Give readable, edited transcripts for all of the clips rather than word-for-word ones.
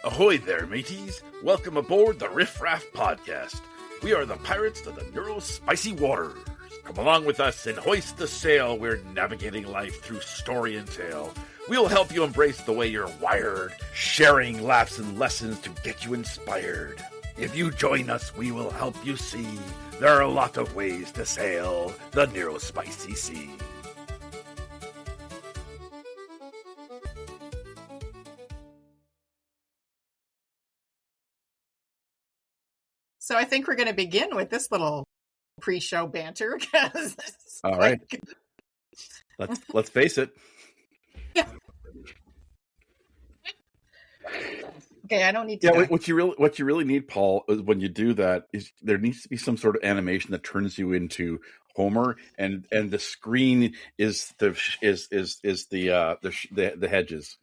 Ahoy there, mateys! Welcome aboard the Riff, Raff podcast. We are the pirates of the spicy waters. Come along with us and hoist the sail. We're navigating life through story and tale. We'll help you embrace the way you're wired, sharing laughs and lessons to get you inspired. If you join us, we will help you see there are a lot of ways to sail the neurospicy sea. So I think we're going to begin with this little pre-show banter. All right, let's face it. Yeah. Okay, I don't need to. Yeah, what you really need, Paul, is when you do that is there needs to be some sort of animation that turns you into Homer, and the screen is the hedges,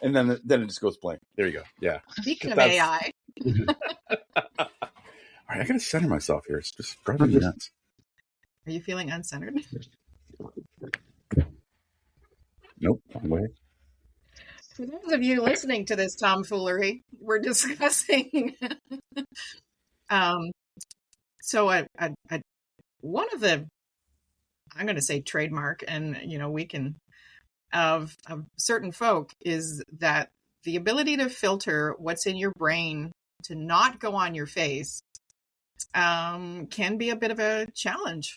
and then it just goes blank. There you go. Yeah. Speaking of AI. All right, I gotta center myself here. It's just driving me nuts. Are you feeling uncentered? Nope, wrong way. For those of you listening to this tomfoolery, we're discussing one of the, I'm going to say trademark, and we can of certain folk is that the ability to filter what's in your brain to not go on your face can be a bit of a challenge.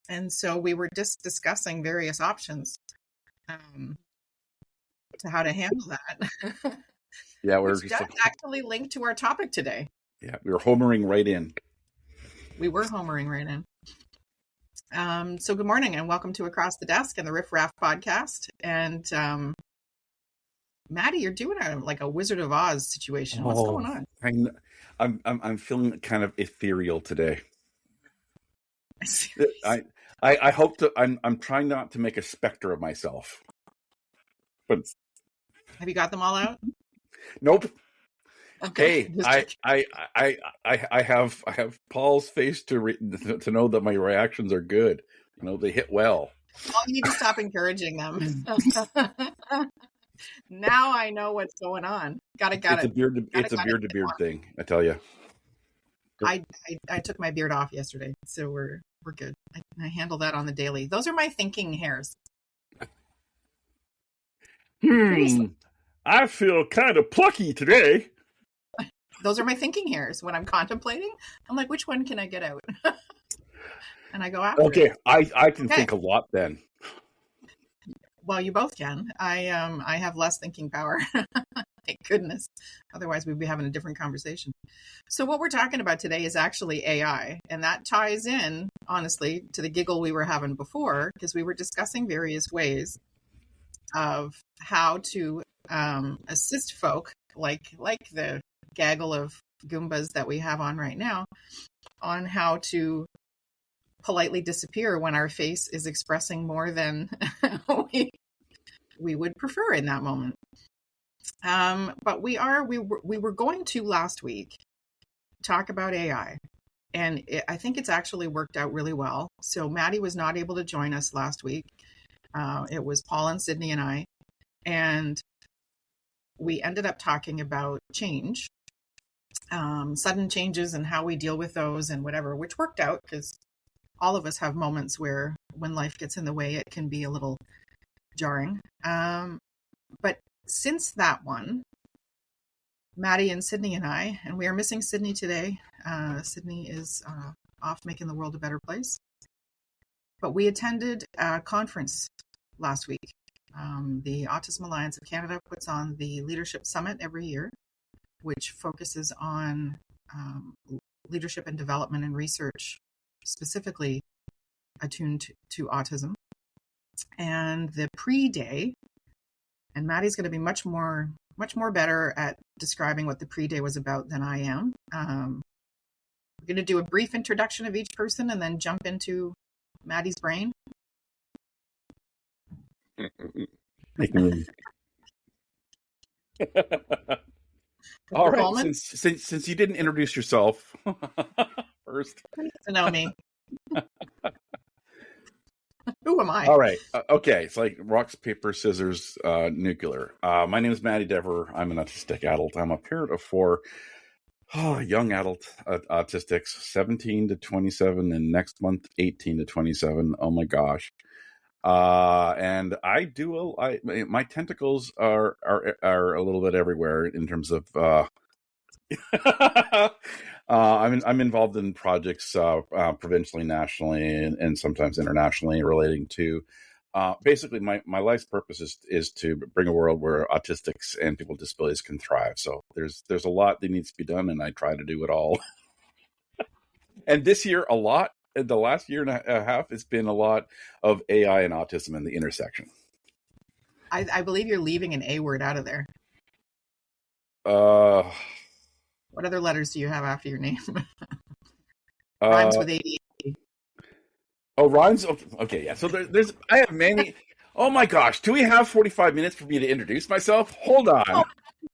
And so we were just discussing various options to how to handle that. Yeah, we're just actually linked to our topic today. Yeah, we were homering right in. We were homering right in. So good morning and welcome to Across the Desk and the Riff Raff podcast. And Maddie, you're doing a Wizard of Oz situation. What's going on? I'm feeling kind of ethereal today. I hope to. I'm trying not to make a specter of myself. But have you got them all out? Nope. Okay. Hey, I have Paul's face to know that my reactions are good. They hit well. Well, you need to stop encouraging them. Now I know what's going on. Got it. It's a beard to beard thing. I tell you. I took my beard off yesterday, so we're good. I handle that on the daily. Those are my thinking hairs. I feel kind of plucky today. Those are my thinking hairs. When I'm contemplating, I'm like, which one can I get out? And I go after it. I can think a lot then. Well, you both can. I have less thinking power. Thank goodness. Otherwise, we'd be having a different conversation. So what we're talking about today is actually AI. And that ties in, honestly, to the giggle we were having before, because we were discussing various ways of how to assist folk like the gaggle of Goombas that we have on right now on how to politely disappear when our face is expressing more than we would prefer in that moment. But we were going to last week talk about AI, and I think it's actually worked out really well. So Maddie was not able to join us last week. It was Paul and Sydney and I, and we ended up talking about change, sudden changes and how we deal with those and whatever, which worked out because all of us have moments where when life gets in the way, it can be a little jarring. But since that one, Maddie and Sydney and I, and we are missing Sydney today. Sydney is off making the world a better place. But we attended a conference last week. The Autism Alliance of Canada puts on the Leadership Summit every year, which focuses on leadership and development and research specifically attuned to autism. And the pre-day, and Maddie's going to be much more better at describing what the pre-day was about than I am. We're going to do a brief introduction of each person and then jump into Maddie's brain. All right, since you didn't introduce yourself first. To know me. Who am I? All right. Okay. It's like rocks, paper, scissors, nuclear. My name is Maddie Dever. I'm an autistic adult. I'm a parent of four young adult autistics, 17 to 27, and next month, 18 to 27. Oh my gosh. And I do, my tentacles are a little bit everywhere in terms of, I'm involved in projects provincially, nationally, and sometimes internationally relating to basically my life's purpose is to bring a world where autistics and people with disabilities can thrive. So there's a lot that needs to be done, and I try to do it all. And this year, a lot. The last year and a half, it's been a lot of AI and autism in the intersection. I believe you're leaving an A word out of there. What other letters do you have after your name? Rhymes with ADHD. Oh, rhymes? Okay, yeah. So there's I have many. Oh my gosh. Do we have 45 minutes for me to introduce myself? Hold on. Oh,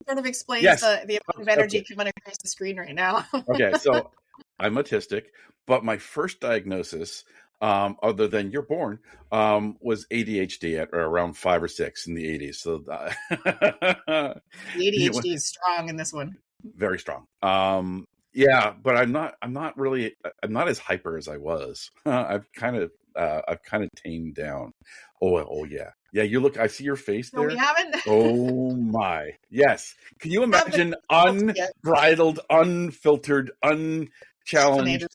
sort of explains the amount of energy coming across the screen right now. Okay, so I'm autistic, but my first diagnosis, other than you're born, was ADHD at around 5 or 6 in the 80s. So the ADHD is strong in this one. Very strong. Yeah, but I'm not as hyper as I was. I've kind of tamed down. Oh yeah. Yeah, I see your face there. No, we haven't. Oh my. Yes. Can you imagine unbridled, unfiltered, unchallenged?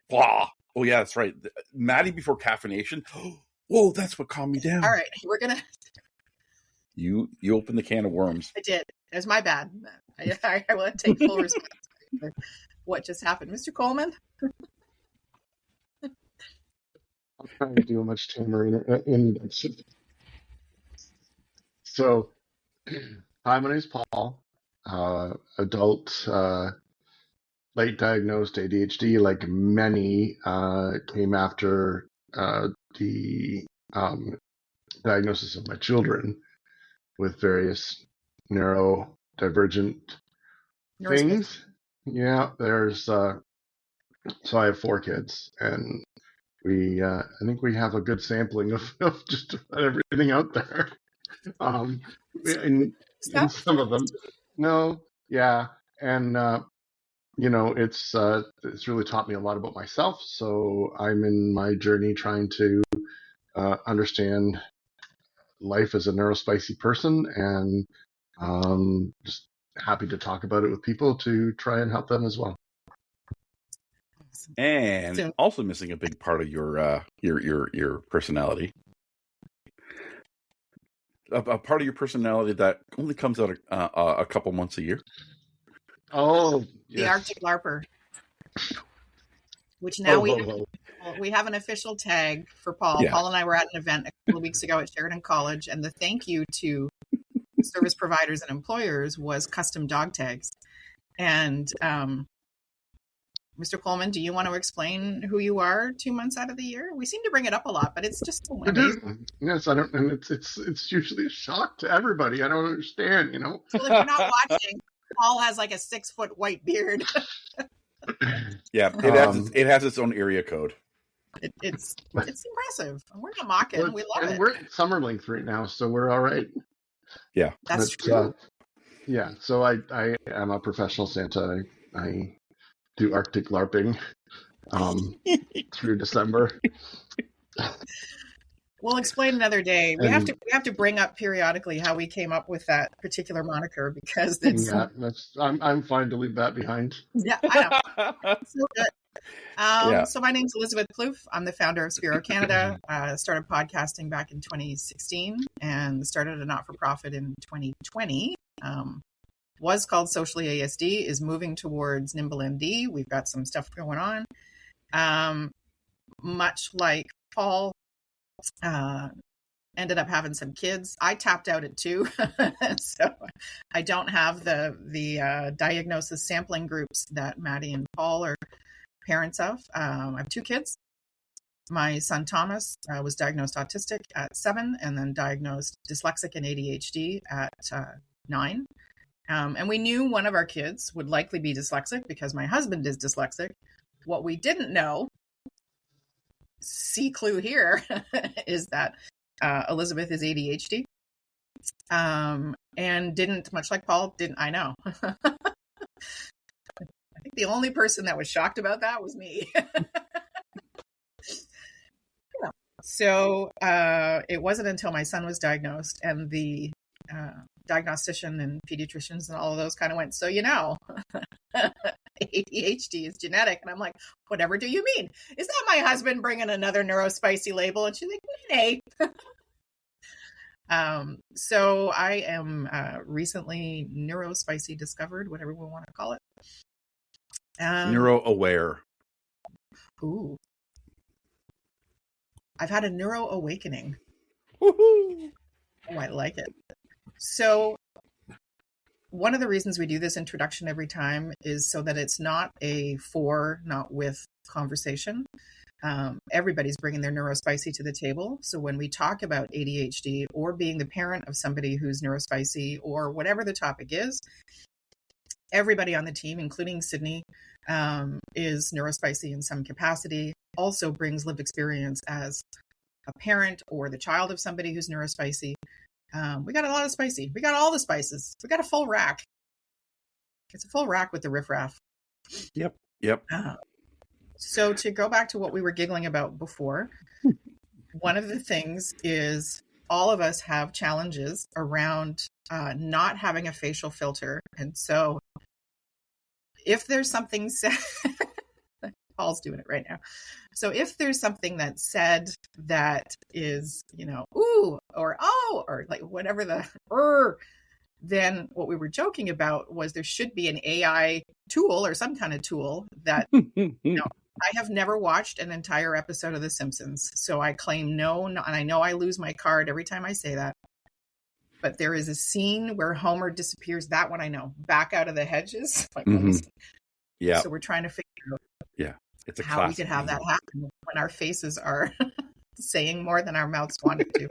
Blah. Oh yeah, that's right. Maddie before caffeination. Whoa, that's what calmed me down. All right, we're gonna. You opened the can of worms. I did. It was my bad. I will take full responsibility for what just happened, Mr. Coleman. I'm trying to do a much tamer introduction. So, hi, my name is Paul. Adult, late diagnosed ADHD, like many, came after the diagnosis of my children with various neurodivergent things. Yeah, there's so I have 4 kids, and we I think we have a good sampling of just about everything out there. In some of them, no, yeah, and it's really taught me a lot about myself. So I'm in my journey trying to understand life as a neurospicy person, and just happy to talk about it with people to try and help them as well. And also missing a big part of your personality. A part of your personality that only comes out a couple months a year. Oh, the Arctic LARPer, which now we have an official tag for Paul. Yeah. Paul and I were at an event a couple of weeks ago at Sheridan College, and the thank you to service providers and employers was custom dog tags. And Mr. Coleman, do you want to explain who you are 2 months out of the year? We seem to bring it up a lot, but it's just so amazing. Yes, I don't, and it's usually a shock to everybody. I don't understand, Well, if you're not watching, Paul has like a 6-foot white beard. Yeah, it has its own area code. It's impressive. We're not mocking. We love it. We're at summer length right now, so we're all right. Yeah, that's true. Yeah, so I am a professional Santa. I do Arctic LARPing through December. We'll explain another day. We have to bring up periodically how we came up with that particular moniker, because I'm fine to leave that behind. Yeah, I know. So good. So my name's Elizabeth Plouffe. I'm the founder of Spiro Canada. Started podcasting back in 2016 and started a not-for-profit in 2020. Was called Socially ASD, is moving towards Nimble MD. We've got some stuff going on. Much like Paul, ended up having some kids. I tapped out at 2, so I don't have the diagnosis sampling groups that Maddie and Paul are parents of. I have 2 kids. My son Thomas was diagnosed autistic at 7, and then diagnosed dyslexic and ADHD at 9. And we knew one of our kids would likely be dyslexic because my husband is dyslexic. What we didn't know C clue here is that Elizabeth is ADHD. And didn't, much like Paul, I know. I think the only person that was shocked about that was me. So it wasn't until my son was diagnosed and the diagnostician and pediatricians and all of those kind of went, so ADHD is genetic. And I'm like, whatever do you mean? Is that my husband bringing another neurospicy label? And she's like, nay. So I am recently neurospicy discovered, whatever we want to call it. Neuro-aware. Ooh. I've had a neuro awakening. Woohoo! Oh, I like it. So one of the reasons we do this introduction every time is so that it's not a for, not with conversation. Everybody's bringing their neurospicy to the table. So when we talk about ADHD or being the parent of somebody who's neurospicy or whatever the topic is, everybody on the team, including Sydney, is neurospicy in some capacity, also brings lived experience as a parent or the child of somebody who's neurospicy. We got a lot of spicy. We got all the spices. We got a full rack. It's a full rack with the Riff Raff. Yep. So to go back to what we were giggling about before, one of the things is all of us have challenges around not having a facial filter. And so if there's something said, Paul's doing it right now. So if there's something that's said that is, ooh, or oh, or like whatever then what we were joking about was there should be an AI tool or some kind of tool that, I have never watched an entire episode of The Simpsons. So I claim no, and I know I lose my card every time I say that. But there is a scene where Homer disappears. That one I know. Back out of the hedges. Like, yeah. So we're trying to figure out it's a how we could have that happen when our faces are saying more than our mouths wanted to.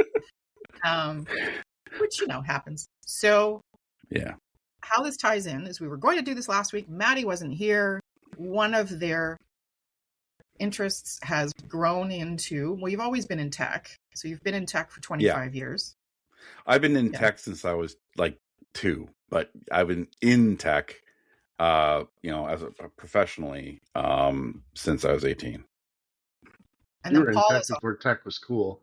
Which, happens. So how this ties in is we were going to do this last week. Maddie wasn't here. One of their interests has grown into, well, you've always been in tech. So you've been in tech for 25 years. I've been in tech since I was like 2, but I've been in tech, as professionally, since I was 18. And you then were Paul in tech before tech was cool.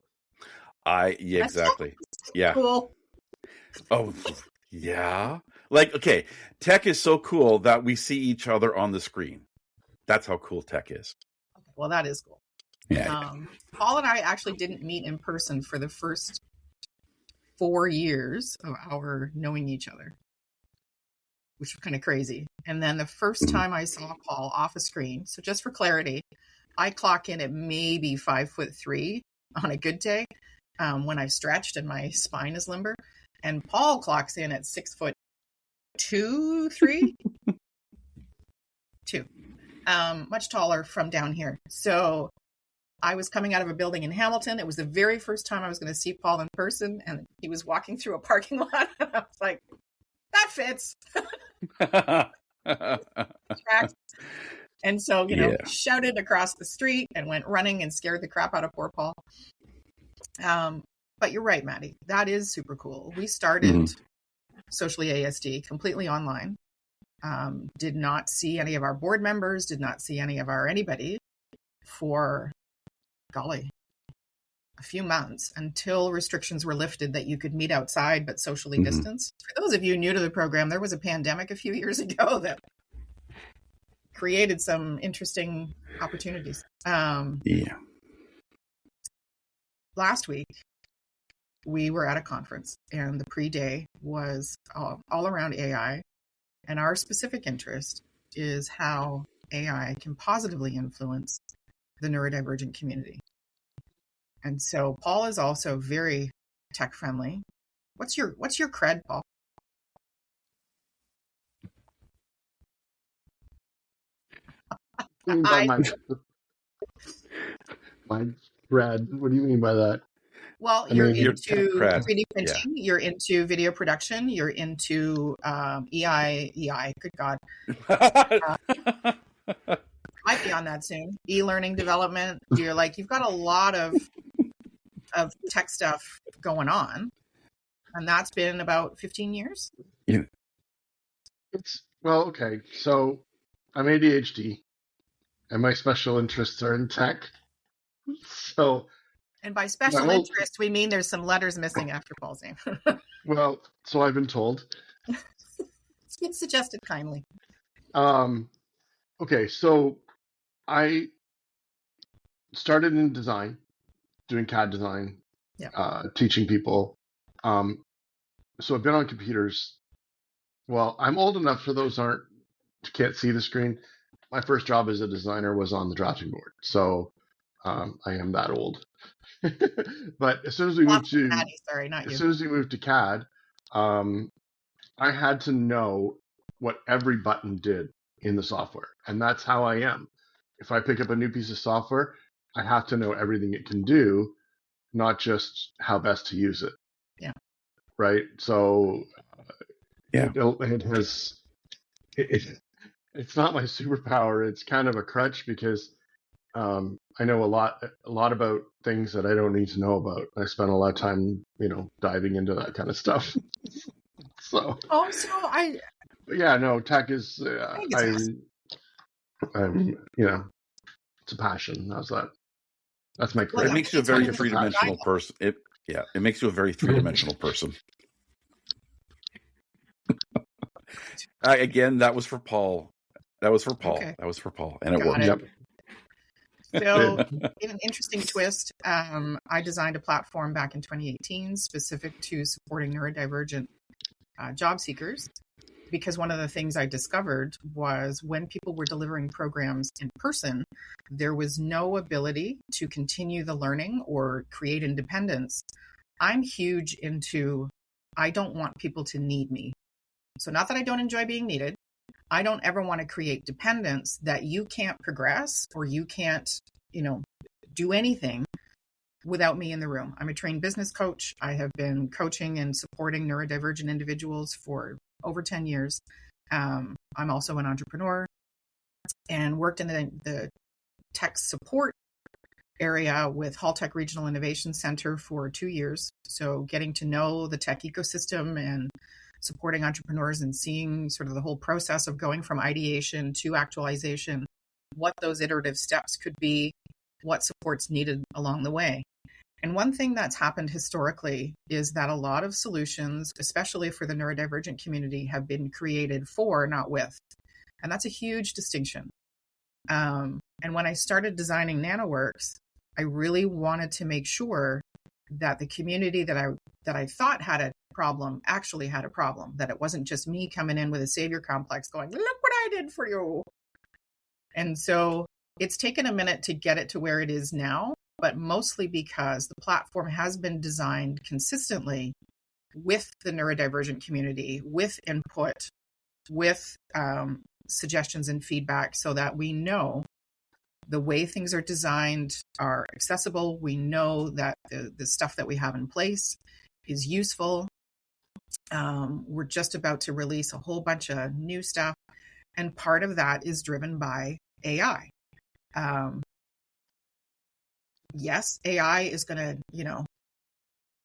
Exactly. Yeah. Cool. Oh, yeah. Like, okay, tech is so cool that we see each other on the screen. That's how cool tech is. Okay, well, that is cool. Yeah. Paul and I actually didn't meet in person for the first 4 years of our knowing each other, which was kind of crazy. And then the first time I saw Paul off a screen, so just for clarity, I clock in at maybe 5'3" on a good day when I've stretched and my spine is limber. And Paul clocks in at 6'2", 3, 2, much taller from down here. So I was coming out of a building in Hamilton. It was the very first time I was going to see Paul in person, and he was walking through a parking lot. And I was like, that fits. And so, shouted across the street and went running and scared the crap out of poor Paul. But you're right, Maddie. That is super cool. We started Socially ASD completely online. Did not see any of our board members, did not see any of our anybody for, golly, a few months until restrictions were lifted that you could meet outside but socially distanced. For those of you new to the program, there was a pandemic a few years ago that created some interesting opportunities. Last week, we were at a conference and the pre-day was all around AI. And our specific interest is how AI can positively influence the neurodivergent community. And so Paul is also very tech friendly. What's your cred, Paul? My cred. What do you mean by that? Well, you're into 3D printing, you're into video production, you're into EI, good God. Might be on that soon. E-learning development. You've got a lot of tech stuff going on, and that's been about 15 years. Yeah. Okay. So I'm ADHD, and my special interests are in tech. So, and by special interest, we mean there's some letters missing after Paul's name. Well, so I've been told. It's been suggested kindly. Okay, so I started in design, doing CAD design, teaching people. So I've been on computers. Well, I'm old enough for those can't see the screen. My first job as a designer was on the drafting board, so I am that old. But as soon as we moved to CAD, I had to know what every button did in the software, and that's how I am. If I pick up a new piece of software, I have to know everything it can do, not just how best to use it. Yeah. Right. So Yeah. It's not my superpower. It's kind of a crutch because I know a lot about things that I don't need to know about. I spend a lot of time, diving into that kind of stuff. So. Tech is. It's a passion. How's that? That's my career. It makes you a very three-dimensional person. It makes you a very three-dimensional person. Again, that was for Paul. Okay. That was for Paul, and it worked. Yep. So, in an interesting twist, I designed a platform back in 2018 specific to supporting neurodivergent job seekers, because one of the things I discovered was when people were delivering programs in person, there was no ability to continue the learning or create independence. I'm huge into, I don't want people to need me. So not that I don't enjoy being needed. I don't ever want to create dependence that you can't progress or you can't, do anything without me in the room. I'm a trained business coach. I have been coaching and supporting neurodivergent individuals for over 10 years. I'm also an entrepreneur and worked in the tech support area with Hall Tech Regional Innovation Center for 2 years. So getting to know the tech ecosystem and supporting entrepreneurs and seeing sort of the whole process of going from ideation to actualization, what those iterative steps could be, what support's needed along the way. And one thing that's happened historically is that a lot of solutions, especially for the neurodivergent community, have been created for, not with. And that's a huge distinction. And when I started designing NanoWorks, I really wanted to make sure that the community that I thought had a problem actually had a problem, that it wasn't just me coming in with a savior complex going, look what I did for you. And so it's taken a minute to get it to where it is now, but mostly because the platform has been designed consistently with the neurodivergent community, with input, with suggestions and feedback, so that we know the way things are designed are accessible. We know that the stuff that we have in place is useful. We're just about to release a whole bunch of new stuff, and part of that is driven by AI. Yes, AI is going to,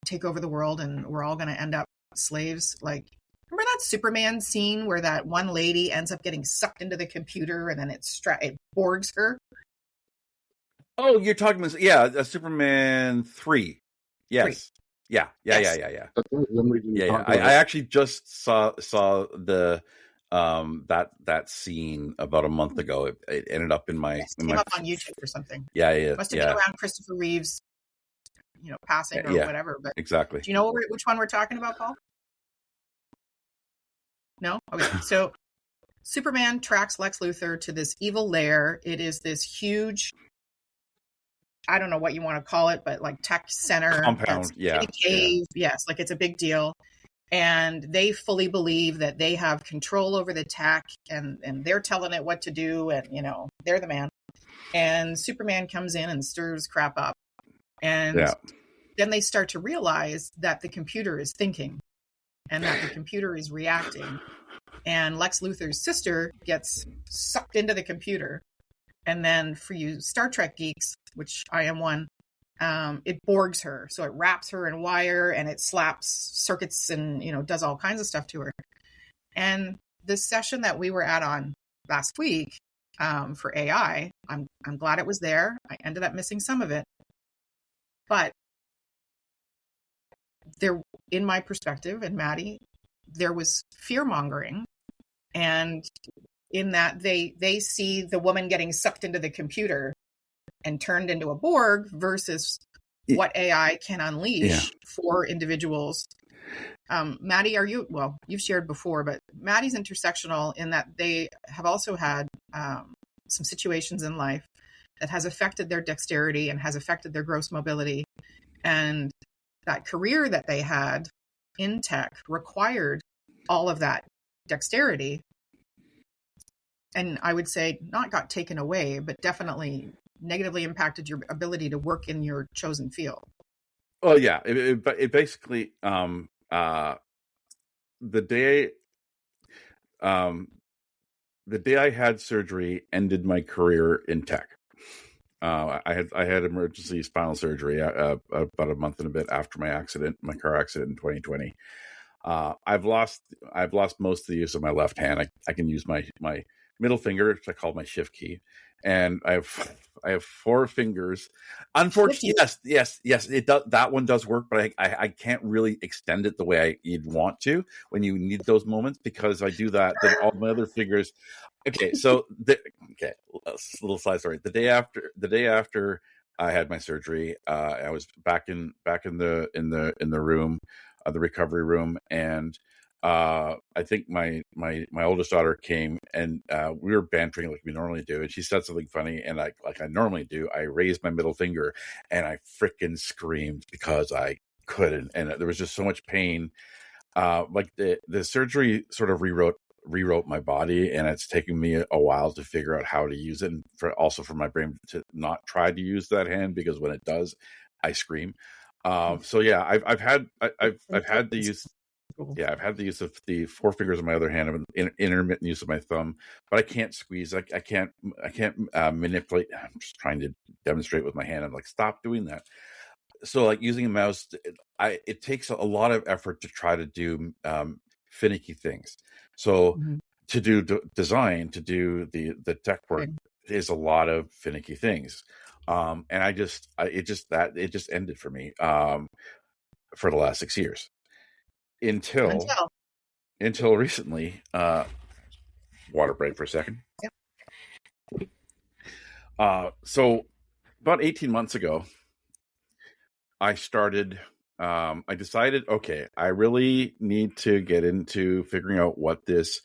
take over the world, and we're all going to end up slaves. Like, remember that Superman scene where that one lady ends up getting sucked into the computer and then it Borgs her? Oh, you're talking about, Superman 3. Yes. 3. Yeah. I actually just saw the that scene about a month ago. It ended up in my came up on YouTube or something. Yeah. Must have been around Christopher Reeve's, passing or whatever. But exactly. Do you know which one we're talking about, Paul? No? Okay. So Superman tracks Lex Luthor to this evil lair. It is this huge, I don't know what you want to call it, but like tech center. Compound, cave. Yes, like it's a big deal. And they fully believe that they have control over the tech and they're telling it what to do. And, they're the man. And Superman comes in and stirs crap up. And then they start to realize that the computer is thinking and that the computer is reacting. And Lex Luthor's sister gets sucked into the computer. And then for you Star Trek geeks, which I am one, it Borgs her. So it wraps her in wire and it slaps circuits and, does all kinds of stuff to her. And this session that we were at on last week for AI, I'm glad it was there. I ended up missing some of it. But there, in my perspective, and Maddie, there was fear mongering. And in that they see the woman getting sucked into the computer and turned into a Borg versus what AI can unleash for individuals. Maddie, you've shared before, but Maddie's intersectional in that they have also had some situations in life that has affected their dexterity and has affected their gross mobility. And that career that they had in tech required all of that dexterity. And I would say not got taken away, but definitely negatively impacted your ability to work in your chosen field. Oh yeah, it basically the day I had surgery ended my career in tech. I had emergency spinal surgery about a month and a bit after my car accident in 2020. I've lost most of the use of my left hand. I can use my middle finger, which I call my shift key, and I have 4 fingers. Unfortunately, yes, it does. That one does work, but I can't really extend it the way you'd want to when you need those moments, because I do that. Then all my other fingers. Okay, so a little side story. The day after I had my surgery, I was back in the room, the recovery room, and I think my oldest daughter came, and we were bantering like we normally do, and she said something funny, and I normally do, I raised my middle finger and I freaking screamed because I couldn't, and there was just so much pain. Like the surgery sort of rewrote my body, and it's taken me a while to figure out how to use it, and for my brain to not try to use that hand, because when it does, I scream. So yeah, I've had the use. Yeah, I've had the use of the 4 fingers on my other hand, and intermittent use of my thumb, but I can't squeeze. I can't manipulate. I'm just trying to demonstrate with my hand. I'm like, stop doing that. So like using a mouse, it takes a lot of effort to try to do finicky things. So to do design, to do the tech work is a lot of finicky things. And it just ended for me for the last 6 years. Until recently, water break for a second. Yep. So about 18 months ago, I decided, okay, I really need to get into figuring out what this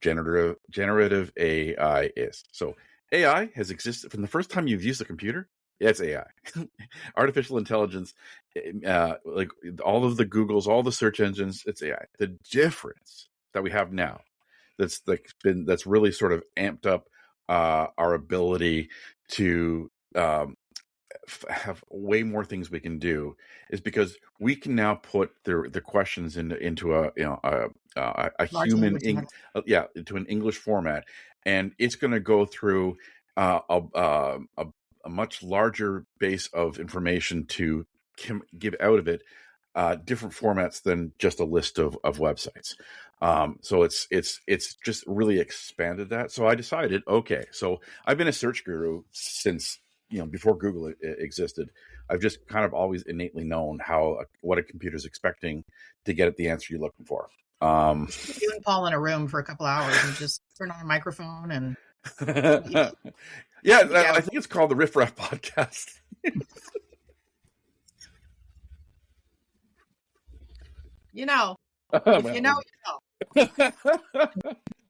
generative AI is. So AI has existed from the first time you've used a computer. It's AI, artificial intelligence, like all of the Googles, all the search engines. It's AI. The difference that we have now, that's really sort of amped up our ability to have way more things we can do, is because we can now put the questions into a human into an English format, and it's going to go through a much larger base of information to give out of it, different formats than just a list of websites. So it's just really expanded that. So I decided, okay, so I've been a search guru since before Google existed. I've just kind of always innately known what a computer's expecting to get at the answer you're looking for. You and Paul in a room for a couple hours and just turn on a microphone and. Yeah, I think it's called the Riff Raff podcast. You know.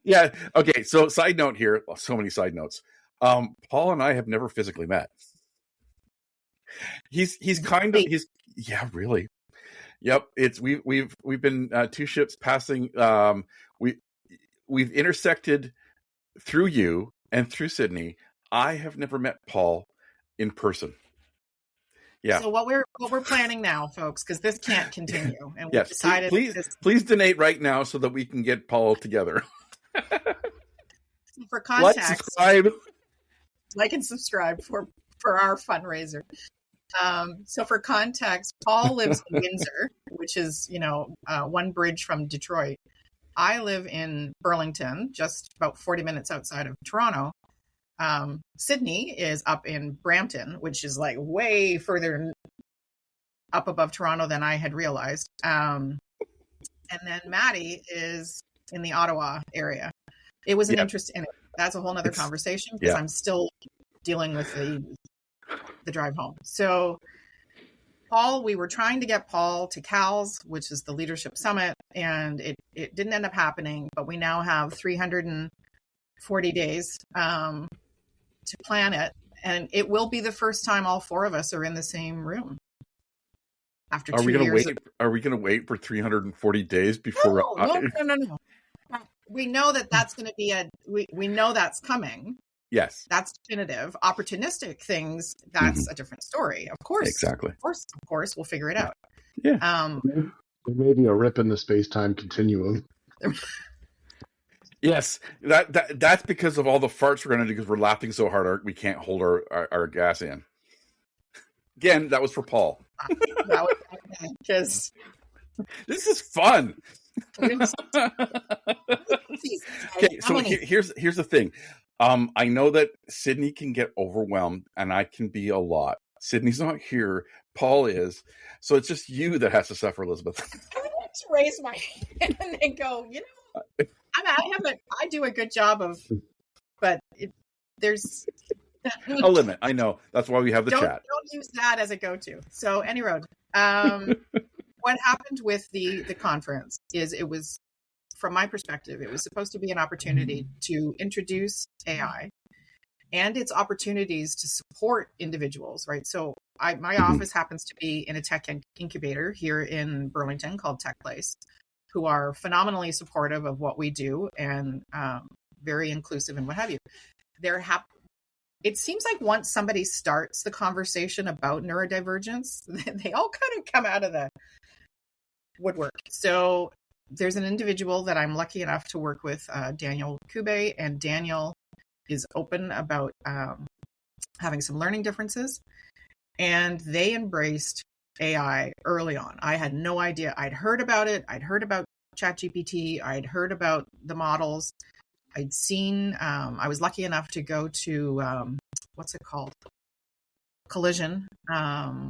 Yeah. Okay. So side note here. So many side notes. Paul and I have never physically met. He's really. Yep. We've been 2 ships passing. We've intersected through you and through Sydney. I have never met Paul in person. Yeah. So what we're planning now, folks, because this can't continue, and yes, please donate right now so that we can get Paul together. For Like, context, subscribe. like and subscribe for our fundraiser. So for context, Paul lives in Windsor, which is, one bridge from Detroit. I live in Burlington, just about 40 minutes outside of Toronto. Sydney is up in Brampton, which is like way further up above Toronto than I had realized. And then Maddie is in the Ottawa area. It was an interesting, that's a whole nother conversation because I'm still dealing with the drive home. So Paul, we were trying to get Paul to CALS, which is the Leadership Summit, and it didn't end up happening, but we now have 340 days to plan it. And it will be the first time all four of us are in the same room. After 2 years. Are we going to wait for 340 days before? No. We know that's going to be we know that's coming. Yes. That's definitive. Opportunistic things, that's a different story. Of course. Exactly. Of course, we'll figure it out. Yeah. There may be a rip in the space-time continuum. Yes. That's because of all the farts we're going to do because we're laughing so hard we can't hold our gas in. Again, that was for Paul. That was because this is fun. Okay, so here's the thing. I know that Sydney can get overwhelmed, and I can be a lot. Sydney's not here. Paul is. So it's just you that has to suffer, Elizabeth. I want to raise my hand and go, I do a good job of, but there's a limit. I know. That's why we have the chat. Don't use that as a go-to. So any road. What happened with the conference is it was, from my perspective, it was supposed to be an opportunity to introduce AI and its opportunities to support individuals, right? So my office happens to be in a tech incubator here in Burlington called Tech Place, who are phenomenally supportive of what we do and very inclusive and what have you. It seems like once somebody starts the conversation about neurodivergence, they all kind of come out of the woodwork. So there's an individual that I'm lucky enough to work with, Daniel Kube, and Daniel is open about having some learning differences. And they embraced AI early on. I had no idea. I'd heard about it. I'd heard about ChatGPT. I'd heard about the models. I'd seen, I was lucky enough to go to, what's it called? Collision,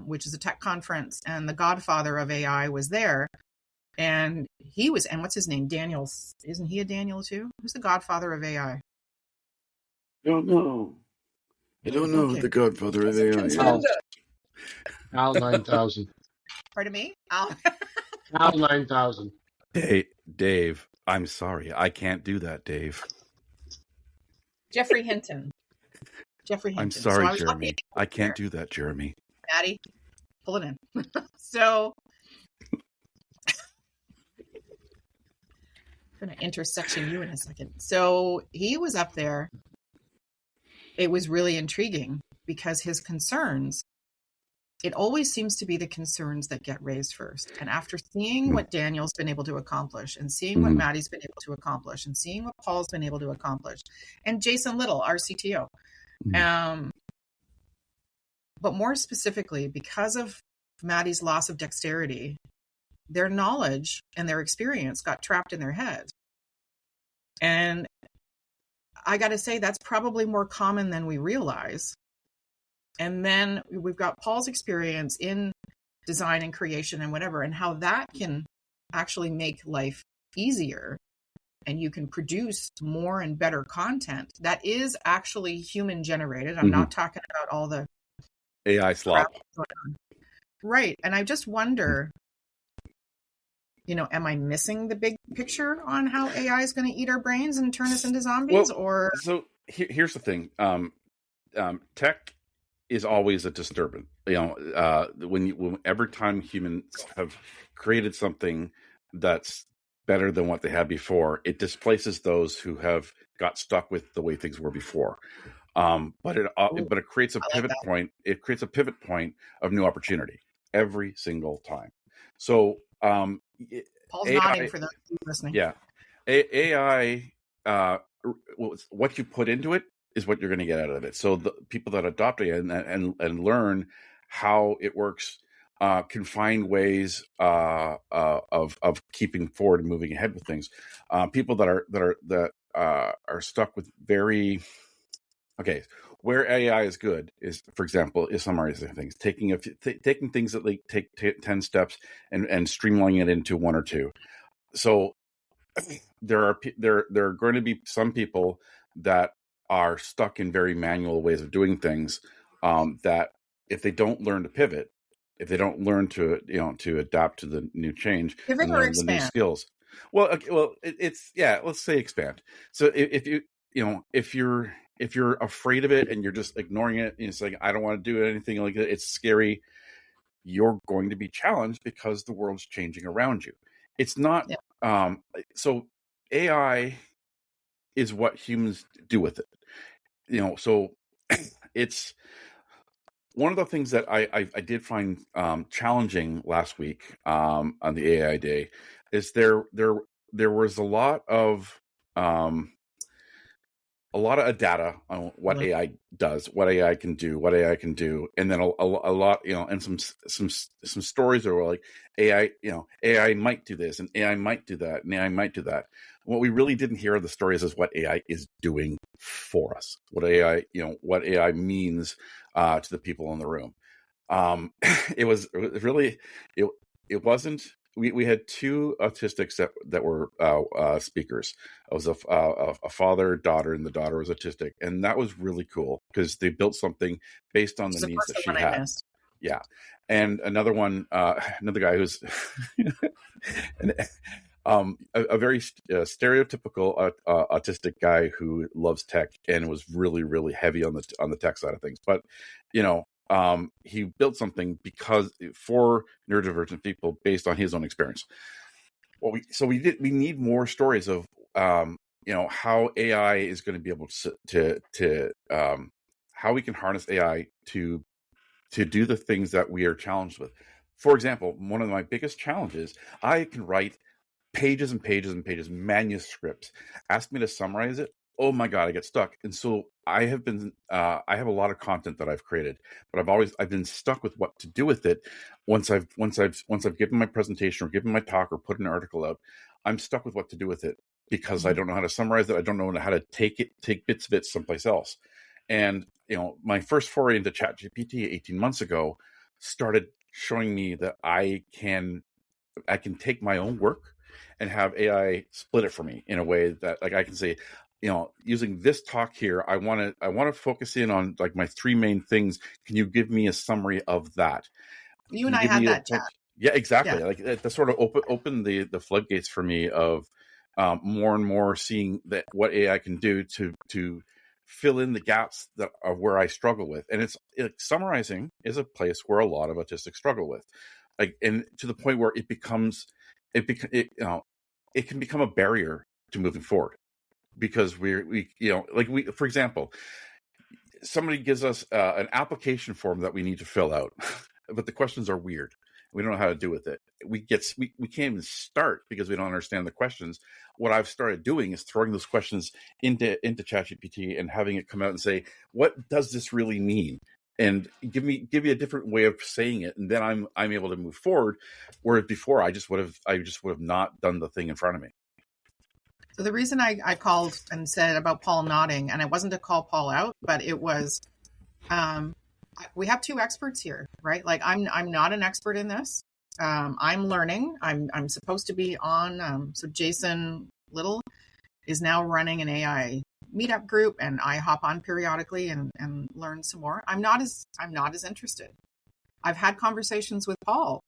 which is a tech conference, and the godfather of AI was there. And what's his name? Daniel, isn't he a Daniel too? Who's the godfather of AI? I don't know who the godfather of AI is. Al 9000. Pardon me? Al 9000. Hey, Dave, I'm sorry. I can't do that, Dave. Jeffrey Hinton. I'm sorry, Jeremy. I can't do that, Jeremy. Maddie, pull it in. So I'm going to intersection you in a second. So he was up there. It was really intriguing because his concerns, it always seems to be the concerns that get raised first. And after seeing what Daniel's been able to accomplish and seeing what Maddie's been able to accomplish and seeing what Paul's been able to accomplish and Jason Little, our CTO. But more specifically, because of Maddie's loss of dexterity, their knowledge and their experience got trapped in their head. And I got to say, that's probably more common than we realize. And then we've got Paul's experience in design and creation and whatever, and how that can actually make life easier. And you can produce more and better content that is actually human generated. I'm not talking about all the AI slop. Right. And I just wonder, am I missing the big picture on how AI is going to eat our brains and turn us into zombies? So here's the thing. Tech is always a disturbance. Every time humans have created something that's better than what they had before, it displaces those who have got stuck with the way things were before. But it creates a pivot point. It creates a pivot point of new opportunity every single time. So Paul's AI, nodding for those listening. Yeah, AI what you put into it is what you're going to get out of it. So the people that adopt it and learn how it works can find ways of keeping forward and moving ahead with things. People that are stuck with very where AI is good is, for example, is summarizing things, taking things that like take 10 steps and streamlining it into one or two. So there are going to be some people that are stuck in very manual ways of doing things, that if they don't learn to pivot, if they don't learn to adapt to the new change Pivot and or learn the new expand? skills. It's let's say expand. So if you're afraid of it and you're just ignoring it and it's like, I don't want to do anything like that, it's scary, you're going to be challenged because the world's changing around you. It's not so AI is what humans do with it. So it's one of the things that I did find challenging last week on the AI day is there was a lot of data on what AI does, what AI can do, and then a lot, and some stories that were like AI might do this, and AI might do that, and AI might do that. What we really didn't hear of the stories is what AI is doing for us, what AI means to the people in the room. It was really it wasn't. We had two autistics that were speakers. It was a father, daughter, and the daughter was autistic, and that was really cool because they built something based on the needs that she had. Yeah, and another guy who's a very stereotypical autistic guy who loves tech and was really, really heavy on the tech side of things, but he built something for neurodivergent people based on his own experience. We need more stories of how AI is going to be able to how we can harness AI to do the things that we are challenged with. For example, one of my biggest challenges, I can write pages and pages and pages, manuscripts. Ask me to summarize it. Oh my God, I get stuck. And so I have a lot of content that I've created, but I've been stuck with what to do with it. Once I've given my presentation or given my talk or put an article out, I'm stuck with what to do with it because I don't know how to summarize it. I don't know how to take bits of it someplace else. And, my first foray into ChatGPT 18 months ago started showing me that I can take my own work and have AI split it for me in a way that, like, I can say, using this talk here, I want to focus in on like my three main things. Can you give me a summary of that? You and I had that chat. Yeah, exactly. Yeah. Like that sort of open the floodgates for me of more and more seeing that what AI can do to fill in the gaps of where I struggle with. And summarizing is a place where a lot of autistics struggle with, like, and to the point where it can become a barrier to moving forward because for example, somebody gives us an application form that we need to fill out, but the questions are weird. We don't know how to do with it. We can't even start because we don't understand the questions. What I've started doing is throwing those questions into ChatGPT and having it come out and say, what does this really mean? And give me a different way of saying it, and then I'm able to move forward. Whereas before, I just would have not done the thing in front of me. So the reason I called and said about Paul nodding, and it wasn't to call Paul out, but it was, we have two experts here, right? Like I'm not an expert in this. I'm learning. I'm supposed to be on. So Jason Little is now running an AI meetup group, and I hop on periodically and learn some more. I'm not as interested. I've had conversations with Paul,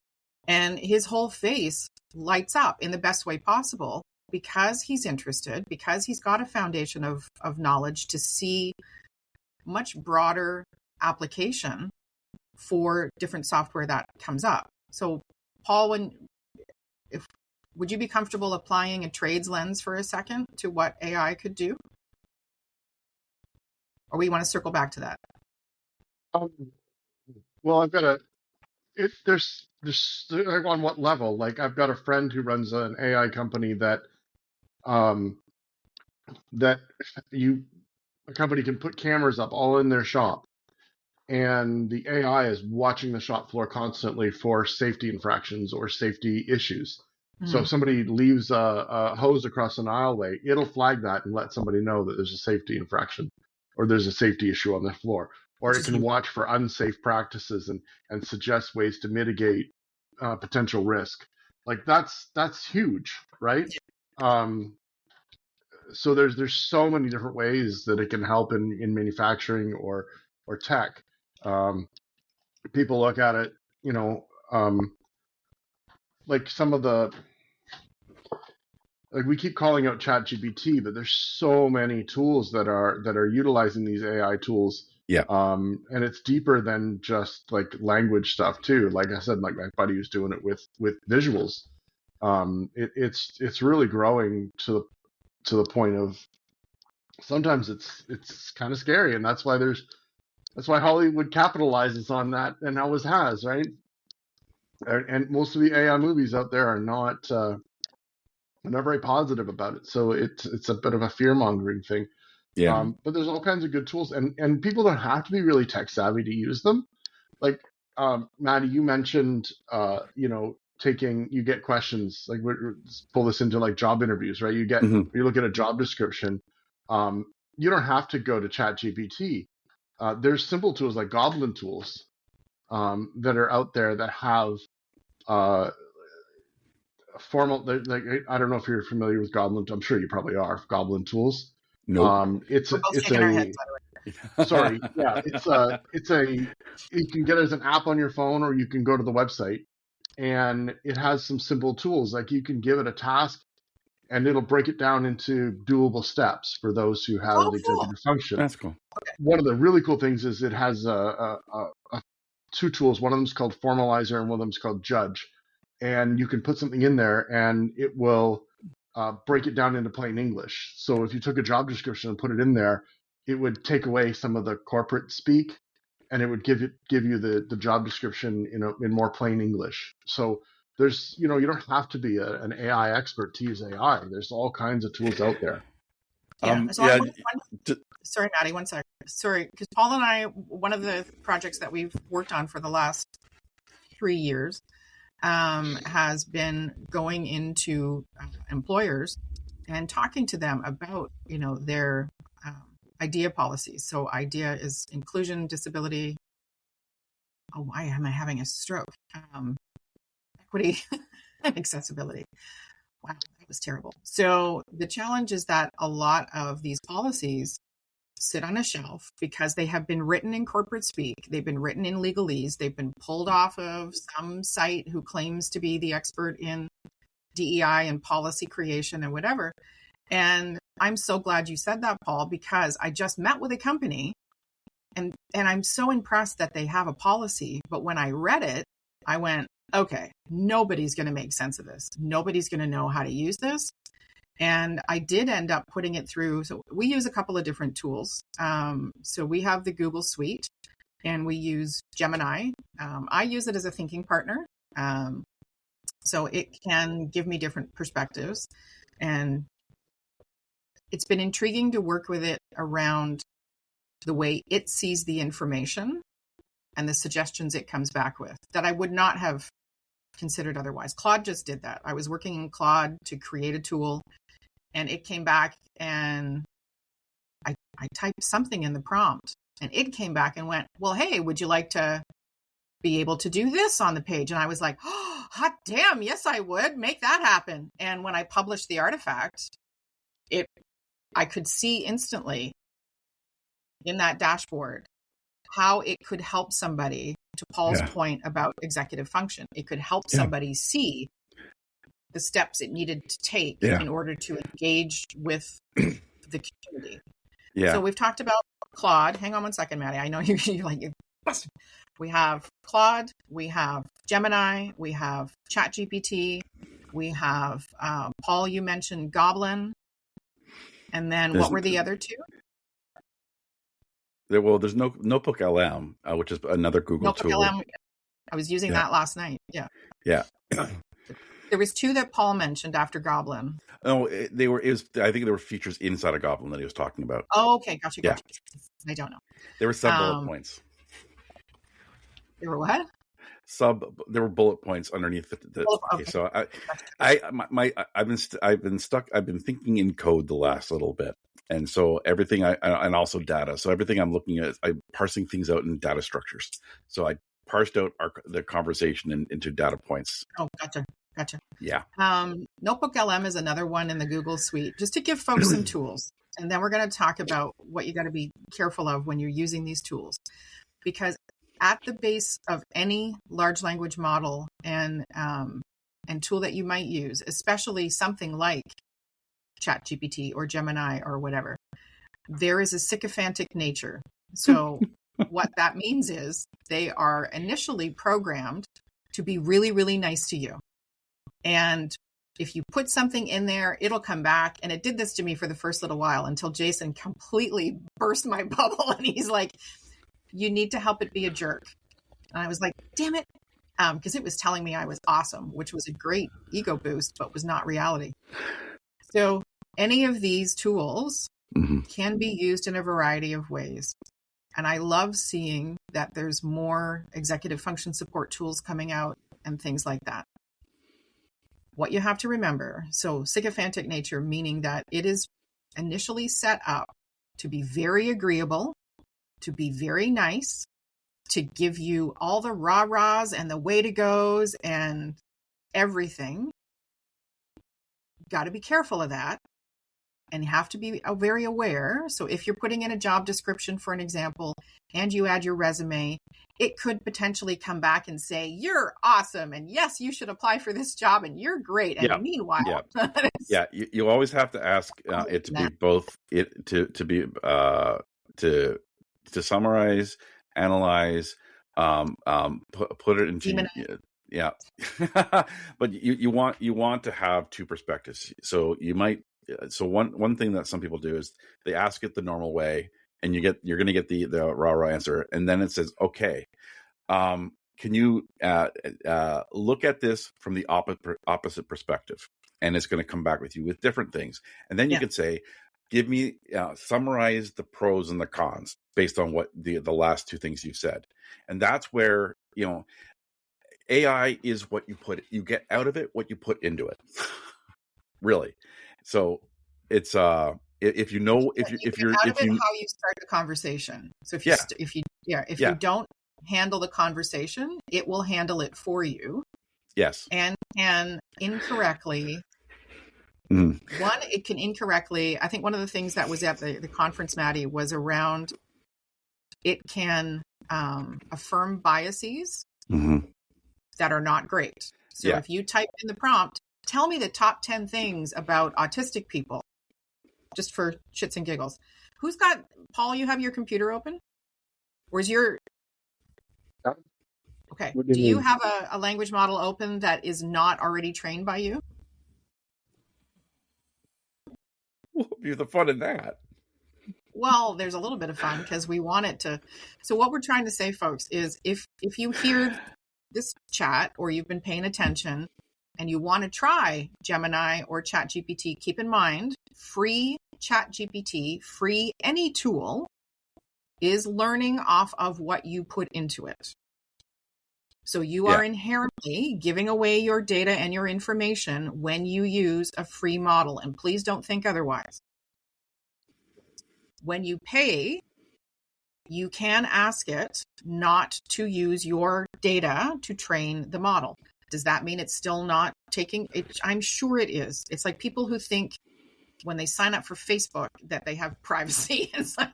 and his whole face lights up in the best way possible because he's interested, because he's got a foundation of knowledge to see much broader application for different software that comes up. So, Paul, would you be comfortable applying a trades lens for a second to what AI could do? Or we want to circle back to that? Well, there's on what level? Like, I've got a friend who runs an AI company that that a company can put cameras up all in their shop, and the AI is watching the shop floor constantly for safety infractions or safety issues. So Mm. if somebody leaves a hose across an aisleway, it'll flag that and let somebody know that there's a safety infraction or there's a safety issue on the floor. Or Which it is can watch for unsafe practices and suggest ways to mitigate potential risk. Like that's huge, right? So there's so many different ways that it can help in manufacturing or tech. Um, People look at it, you know, like some of the like we keep calling out ChatGPT, but there's so many tools that are utilizing these AI tools. Yeah. And it's deeper than just like language stuff too. Like I said, like my buddy was doing it with visuals. It's really growing to the point of sometimes it's kind of scary, and that's why Hollywood capitalizes on that and always has, right? And most of the AI movies out there are not very positive about it. So it's a bit of a fear mongering thing. Yeah. But there's all kinds of good tools, and people don't have to be really tech savvy to use them. Like Maddie, you mentioned, you get questions like let's pull this into like job interviews, right? Hmm. You look at a job description. You don't have to go to ChatGPT. There's simple tools like Goblin tools that are out there that have uh, formal. Like I don't know if you're familiar with Goblin. I'm sure you probably are. Goblin tools. Nope. We're both shaking our heads, by the way. Sorry, yeah, you can get it as an app on your phone, or you can go to the website, and it has some simple tools. Like you can give it a task, and it'll break it down into doable steps for those who have Oh, cool. executive function. That's cool. One of the really cool things is it has two tools. One of them is called Formalizer, and one of them is called Judge. And you can put something in there, and it will break it down into plain English. So if you took a job description and put it in there, it would take away some of the corporate speak, and it would give you the job description in more plain English. So there's you don't have to be an AI expert to use AI. There's all kinds of tools out there. Yeah. Sorry, Maddie, one second. Sorry, because Paul and I, one of the projects that we've worked on for the last 3 years has been going into employers and talking to them about, their IDEA policies. So IDEA is inclusion, disability. Oh, why am I having a stroke? Equity and accessibility. Wow, that was terrible. So the challenge is that a lot of these policies sit on a shelf because they have been written in corporate speak. They've been written in legalese. They've been pulled off of some site who claims to be the expert in DEI and policy creation and whatever. And I'm so glad you said that, Paul, because I just met with a company and I'm so impressed that they have a policy. But when I read it, I went, okay, nobody's going to make sense of this. Nobody's going to know how to use this. And I did end up putting it through. So we use a couple of different tools. So we have the Google Suite and we use Gemini. I use it as a thinking partner. So it can give me different perspectives. And it's been intriguing to work with it around the way it sees the information and the suggestions it comes back with that I would not have considered otherwise. Claude just did that. I was working in Claude to create a tool and it came back and I typed something in the prompt and it came back and went, well, hey, would you like to be able to do this on the page? And I was like, oh, hot damn, yes, I would make that happen. And when I published the artifact, I could see instantly in that dashboard how it could help somebody, to Paul's point about executive function. It could help somebody see the steps it needed to take in order to engage with the community. Yeah. So we've talked about Claude. Hang on one second, Maddie. I know you're like, we have Claude, we have Gemini, we have ChatGPT, we have Paul, you mentioned Goblin. And then what were the other two? There's Notebook LM, which is another Google tool. LM, I was using that last night. Yeah. Yeah. There was two that Paul mentioned after Goblin. Oh, they were. I think there were features inside of Goblin that he was talking about. Oh, okay, gotcha. Yeah. I don't know. There were sub bullet points. There were what? There were bullet points underneath the okay. So I've been stuck. I've been thinking in code the last little bit, and so everything and also data. So everything I'm looking at, I'm parsing things out in data structures. So I parsed out the conversation into data points. Oh, gotcha. Yeah. Notebook LM is another one in the Google suite, just to give folks some tools, and then we're going to talk about what you got to be careful of when you're using these tools, because at the base of any large language model and tool that you might use, especially something like ChatGPT or Gemini or whatever, there is a sycophantic nature. So what that means is they are initially programmed to be really, really nice to you. And if you put something in there, it'll come back. And it did this to me for the first little while until Jason completely burst my bubble. And he's like, you need to help it be a jerk. And I was like, damn it. Because it was telling me I was awesome, which was a great ego boost, but was not reality. So any of these tools can be used in a variety of ways. And I love seeing that there's more executive function support tools coming out and things like that. What you have to remember, so sycophantic nature, meaning that it is initially set up to be very agreeable, to be very nice, to give you all the rah-rahs and the way to goes and everything. Got to be careful of that. And you have to be very aware. So if you're putting in a job description, for an example, and you add your resume, it could potentially come back and say, you're awesome. And yes, you should apply for this job and you're great. And meanwhile, you always have to ask it to be both to summarize, analyze, put it into but you want to have two perspectives. So you might. So one thing that some people do is they ask it the normal way, and you're going to get the rah answer, and then it says, "Okay, can you look at this from the opposite perspective?" And it's going to come back with you with different things, and then you could say, "Give me summarize the pros and the cons based on what the last two things you've said," and that's where AI is what you get out of it, what you put into it, really. So it's if you know how you start the conversation. So if you don't handle the conversation, it will handle it for you. Yes. And can incorrectly. It can incorrectly. I think one of the things that was at the conference, Maddie, was around. It can affirm biases that are not great. So if you type in the prompt, tell me the top 10 things about autistic people, just for shits and giggles. Who's got, Paul, you have your computer open? Where's your... Okay. Do you have a language model open that is not already trained by you? What would be the fun in that? Well, there's a little bit of fun because we want it to... So what we're trying to say, folks, is if you hear this chat or you've been paying attention and you want to try Gemini or ChatGPT, keep in mind, free ChatGPT, free any tool, is learning off of what you put into it. So you are inherently giving away your data and your information when you use a free model. And please don't think otherwise. When you pay, you can ask it not to use your data to train the model. Does that mean it's still not taking it? I'm sure it is. It's like people who think when they sign up for Facebook that they have privacy. It's like,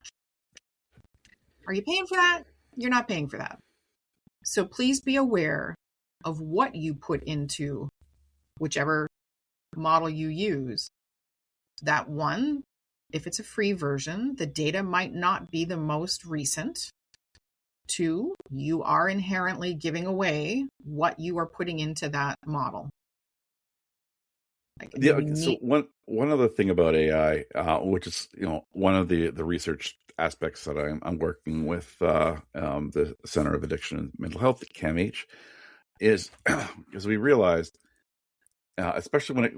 are you paying for that? You're not paying for that. So please be aware of what you put into whichever model you use. That one, if it's a free version, the data might not be the most recent. 2, you are inherently giving away what you are putting into that model. So one other thing about AI, which is one of the research aspects that I'm working with the Center of Addiction and Mental Health at CAMH, is because we realized especially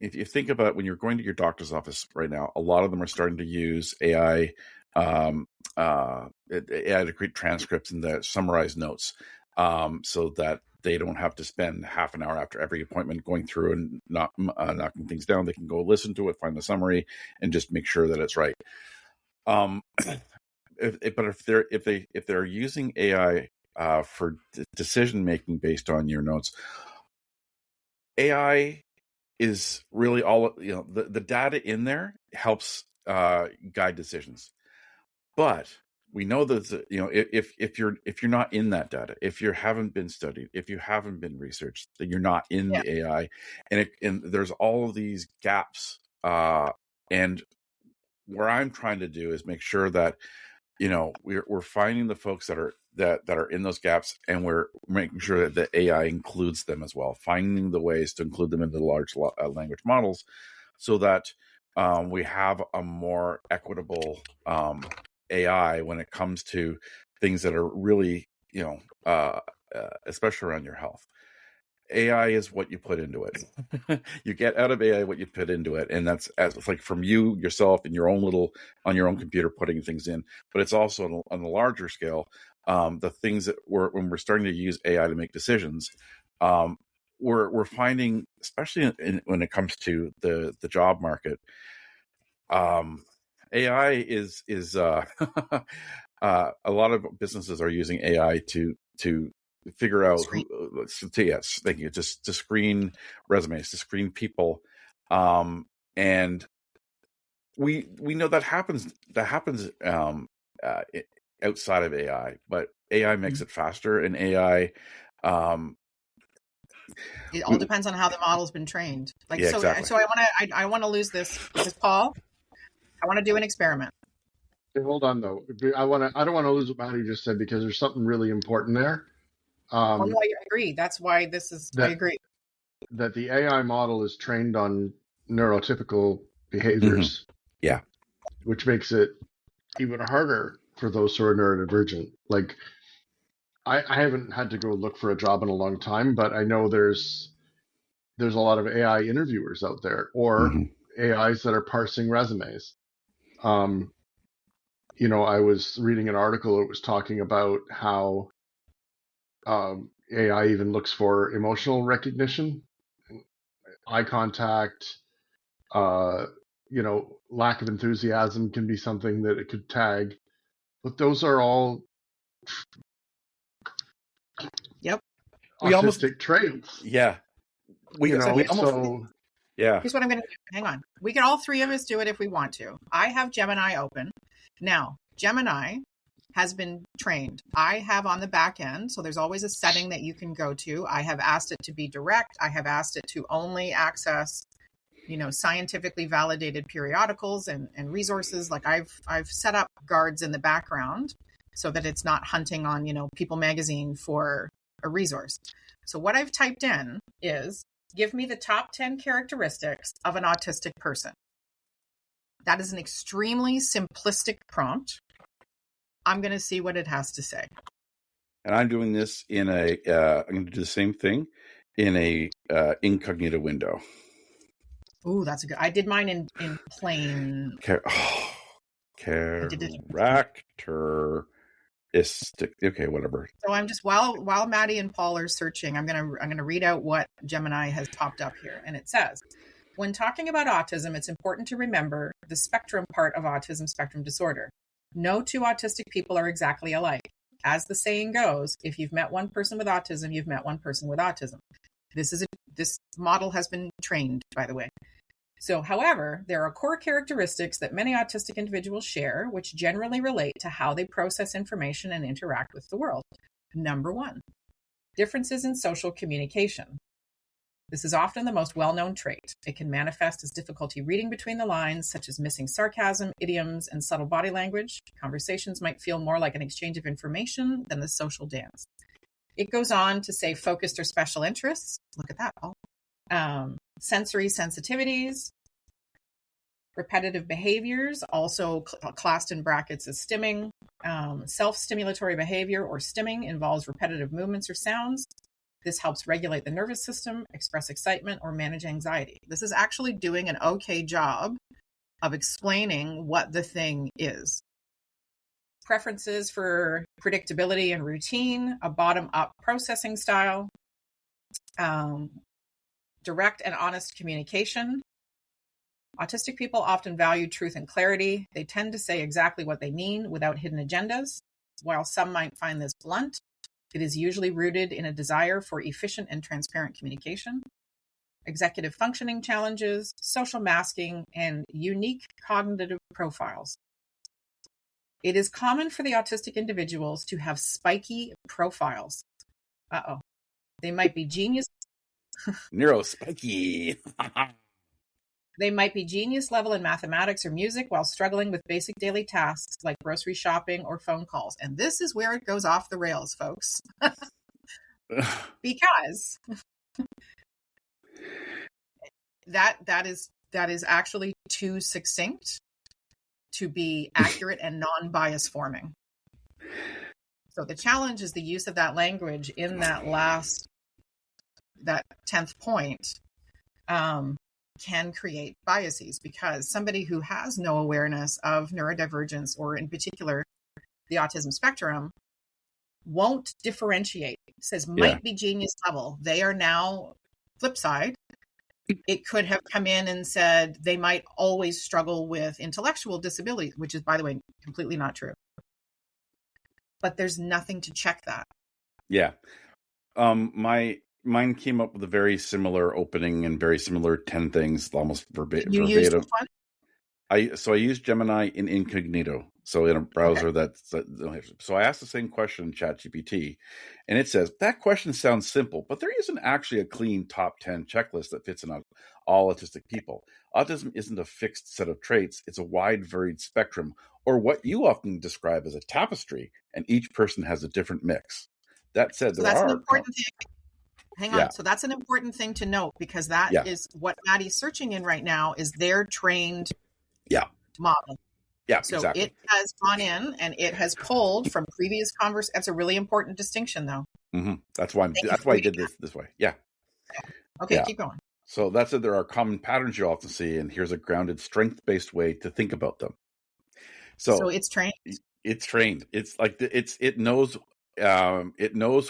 if you think about when you're going to your doctor's office right now, a lot of them are starting to use AI, AI to create transcripts and to summarize notes, so that they don't have to spend half an hour after every appointment going through and knocking things down. They can go listen to it, find the summary, and just make sure that it's right. If they're using AI for decision making based on your notes, AI is really all, the data in there helps guide decisions. But we know that, if you're not in that data, if you haven't been studied, if you haven't been researched, then you're not in the AI, and there's all of these gaps. And where I'm trying to do is make sure that we're finding the folks that are in those gaps, and we're making sure that the AI includes them as well, finding the ways to include them into the large language models, so that we have a more equitable AI when it comes to things that are really, especially around your health. AI is what you put into it. You get out of AI what you put into it, and that's like from you yourself in your own on your own computer putting things in. But it's also on a larger scale, the things that when we're starting to use AI to make decisions, we're finding, especially when it comes to the job market, AI is a lot of businesses are using AI to figure out thank you, just to screen resumes, to screen people, and we know that happens outside of AI, but AI makes it faster, and AI it all depends on how the model's been trained. Exactly. So I want to lose this because Paul, I want to do an experiment. Hey, hold on though. I don't want to lose what Maddie just said, because there's something really important there. No, I agree. That's why I agree. That the AI model is trained on neurotypical behaviors. Mm-hmm. Yeah. Which makes it even harder for those who are neurodivergent. Like, I haven't had to go look for a job in a long time, but I know there's a lot of AI interviewers out there, or AIs that are parsing resumes. I was reading an article that was talking about how AI even looks for emotional recognition, eye contact, lack of enthusiasm can be something that it could tag. But those are all autistic traits. Yeah. Here's what I'm going to do. Hang on. We can all three of us do it if we want to. I have Gemini open. Now, Gemini has been trained. I have on the back end, so there's always a setting that you can go to. I have asked it to be direct. I have asked it to only access, scientifically validated periodicals and resources. Like I've set up guards in the background so that it's not hunting on, People Magazine for a resource. So what I've typed in is, give me the top 10 characteristics of an autistic person. That is an extremely simplistic prompt. I'm going to see what it has to say. And I'm doing this I'm going to do the same thing in a incognito window. Ooh, that's a good. I did mine in plain. Character. Okay, whatever. So I'm just while Maddie and Paul are searching, I'm gonna read out what Gemini has popped up here, and it says, when talking about autism, it's important to remember the spectrum part of autism spectrum disorder. No two autistic people are exactly alike. As the saying goes, if you've met one person with autism, you've met one person with autism. This model has been trained, by the way. So, however, there are core characteristics that many autistic individuals share, which generally relate to how they process information and interact with the world. Number 1, differences in social communication. This is often the most well-known trait. It can manifest as difficulty reading between the lines, such as missing sarcasm, idioms, and subtle body language. Conversations might feel more like an exchange of information than a social dance. It goes on to say focused or special interests. Look at that, Paul. Sensory sensitivities, repetitive behaviors, also classed in brackets as stimming. Self-stimulatory behavior or stimming involves repetitive movements or sounds. This helps regulate the nervous system, express excitement, or manage anxiety. This is actually doing an okay job of explaining what the thing is. Preferences for predictability and routine, a bottom-up processing style, direct and honest communication. Autistic people often value truth and clarity. They tend to say exactly what they mean without hidden agendas. While some might find this blunt, it is usually rooted in a desire for efficient and transparent communication. Executive functioning challenges, social masking, and unique cognitive profiles. It is common for the autistic individuals to have spiky profiles. They might be genius. Neurospiky. They might be genius level in mathematics or music while struggling with basic daily tasks like grocery shopping or phone calls. And this is where it goes off the rails, folks. Because that is actually too succinct to be accurate and non-bias forming. So the challenge is the use of that language in that 10th point can create biases, because somebody who has no awareness of neurodivergence, or in particular the autism spectrum, won't differentiate. It says might be genius level. They are now flip side. It could have come in and said they might always struggle with intellectual disability, which is, by the way, completely not true. But there's nothing to check that. Yeah. Mine came up with a very similar opening and very similar 10 things, almost verbatim. You used which one? I used Gemini in incognito. So in a browser so I asked the same question in ChatGPT, and it says, that question sounds simple, but there isn't actually a clean top 10 checklist that fits in all autistic people. Autism isn't a fixed set of traits. It's a wide, varied spectrum, or what you often describe as a tapestry, and each person has a different mix. That said, so that's an important thing. Hang on. So that's an important thing to note, because that is what Maddie's searching in right now, is their trained model. Yeah, so exactly. It has gone in and it has pulled from previous conversations. That's a really important distinction, though. Mm-hmm. That's why I did this way. Yeah. Okay, keep going. So that said, there are common patterns you often see, and here's a grounded, strength-based way to think about them. So it's trained. It's trained. It's like it knows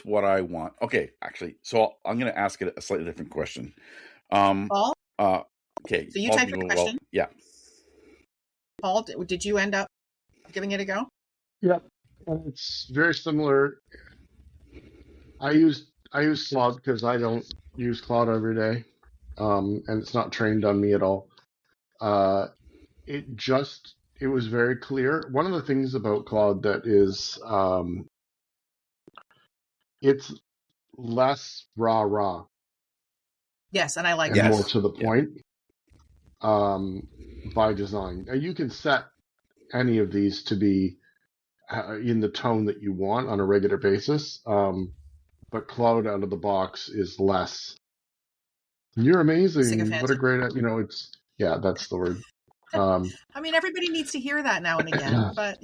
what I want. Okay, actually, so I'm going to ask it a slightly different question. Paul? Okay. So you type your question? Yeah. Paul, did you end up giving it a go? Yep. And it's very similar. I use Claude because I don't use Claude every day. And it's not trained on me at all. It was very clear. One of the things about Claude that is, it's less rah. Yes, and I like and more to the point. By design. Now, you can set any of these to be in the tone that you want on a regular basis, but Cloud out of the box is less. You're amazing. What a great, it's, that's the word. I mean, everybody needs to hear that now and again, but,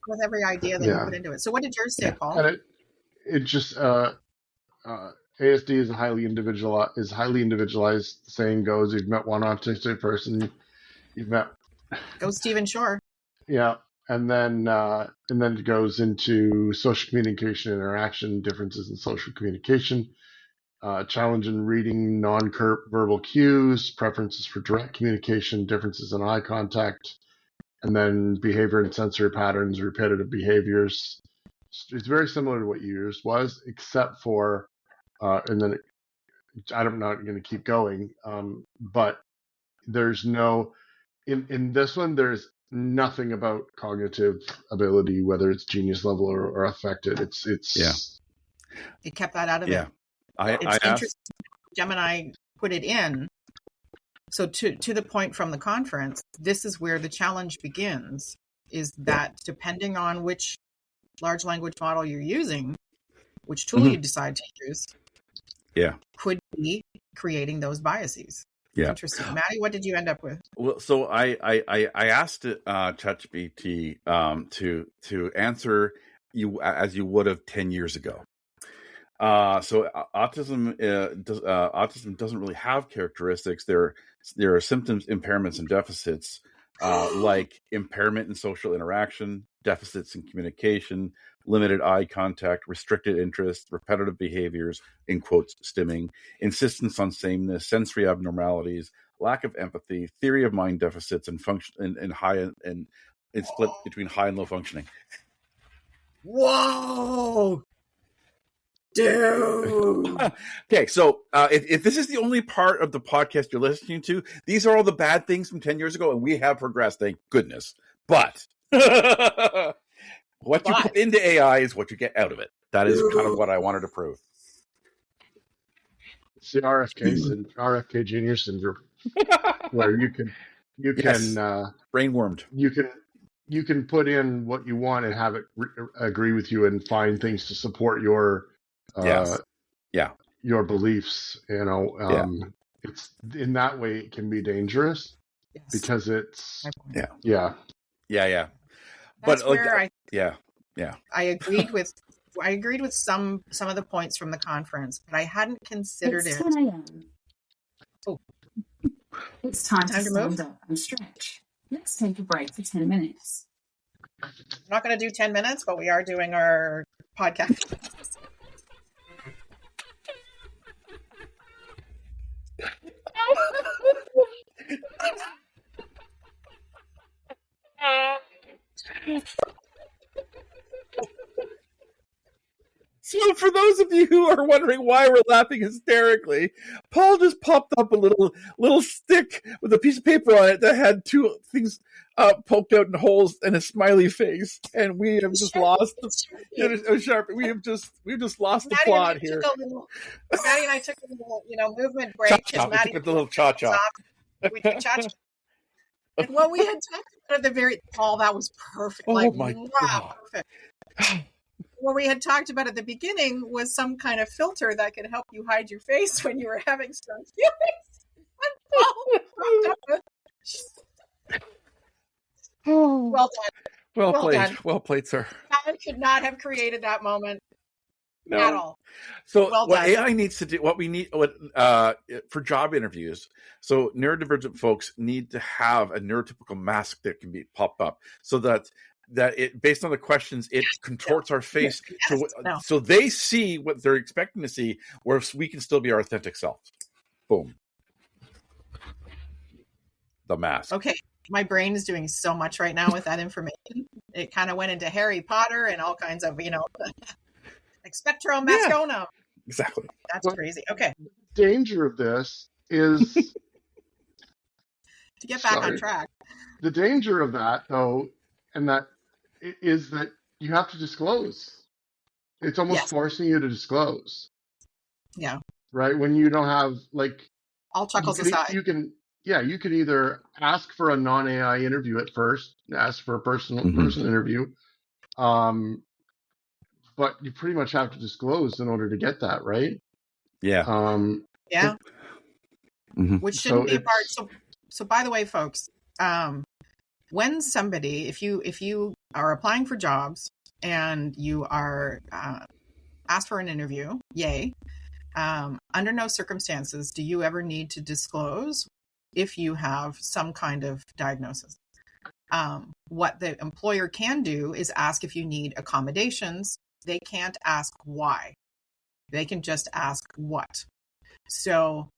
with every idea that you put into it. So what did yours say, Paul? And it just, ASD is highly individualized. The saying goes, you've met one autistic person, you've met. Go Stephen Shore. Yeah, and then it goes into social communication, interaction, differences in social communication, challenge in reading non-verbal cues, preferences for direct communication, differences in eye contact, and then behavior and sensory patterns, repetitive behaviors. It's very similar to what yours was, except for. And then I'm not going to keep going, but there's no, in this one, there's nothing about cognitive ability, whether it's genius level or affected. It kept that out of it. Yeah. It's interesting. Gemini put it in. So to the point from the conference, this is where the challenge begins, is that depending on which large language model you're using, which tool you decide to use, could be creating those biases. Yeah. Interesting. Maddie, what did you end up with? Well, so I asked ChatGPT to answer you as you would have 10 years ago. Autism doesn't really have characteristics. There are symptoms, impairments, and deficits, like impairment in social interaction, deficits in communication, limited eye contact, restricted interest, repetitive behaviors, in quotes, stimming, insistence on sameness, sensory abnormalities, lack of empathy, theory of mind deficits, and function and high and split between high and low functioning. Whoa, dude. Okay, so if this is the only part of the podcast you're listening to, these are all the bad things from 10 years ago, and we have progressed, thank goodness. But what you put into AI is what you get out of it. That is kind of what I wanted to prove. It's the RFK Jr. syndrome, where you can brainwormed. You can put in what you want and have it agree with you and find things to support your your beliefs. It's in that way it can be dangerous because it's yeah. That's but where I agreed with some of the points from the conference, but I hadn't considered it's it. 10 a.m. Oh, it's time to to move. stand up and stretch. Let's take a break for 10 minutes. I'm not going to do 10 minutes, but we are doing our podcast. So for those of you who are wondering why we're laughing hysterically, Paul just popped up a little stick with a piece of paper on it that had two things poked out in holes and a smiley face, and we have just lost we have just lost the plot here. Maddie and I took a little, movement break. We took a little cha-cha. We took cha-cha. And what we had talked about at the Paul, that was perfect. Oh my God. Perfect. What we had talked about at the beginning was some kind of filter that could help you hide your face when you were having strong feelings. Well done. Well played, sir. I could not have created that moment at all. So what AI needs to do, for job interviews, so neurodivergent folks need to have a neurotypical mask that can be popped up so that it, based on the questions, it contorts our face so they see what they're expecting to see, whereas we can still be our authentic selves. Boom. The mask. Okay. My brain is doing so much right now with that information. It kind of went into Harry Potter and all kinds of, like Spectrum, Mascona. Yeah, exactly. That's crazy. Okay. The danger of this is to get back on track. The danger of that, though, and that is that you have to disclose. It's almost forcing you to disclose. Yeah. Right? When you don't have, all chuckles aside. You can either ask for a non-AI interview at first, ask for a person interview, but you pretty much have to disclose in order to get that, right? Yeah. Which shouldn't be a part. So by the way, folks, when somebody, if you are applying for jobs and you are asked for an interview, yay, under no circumstances do you ever need to disclose if you have some kind of diagnosis. What the employer can do is ask if you need accommodations. They can't ask why. They can just ask what. So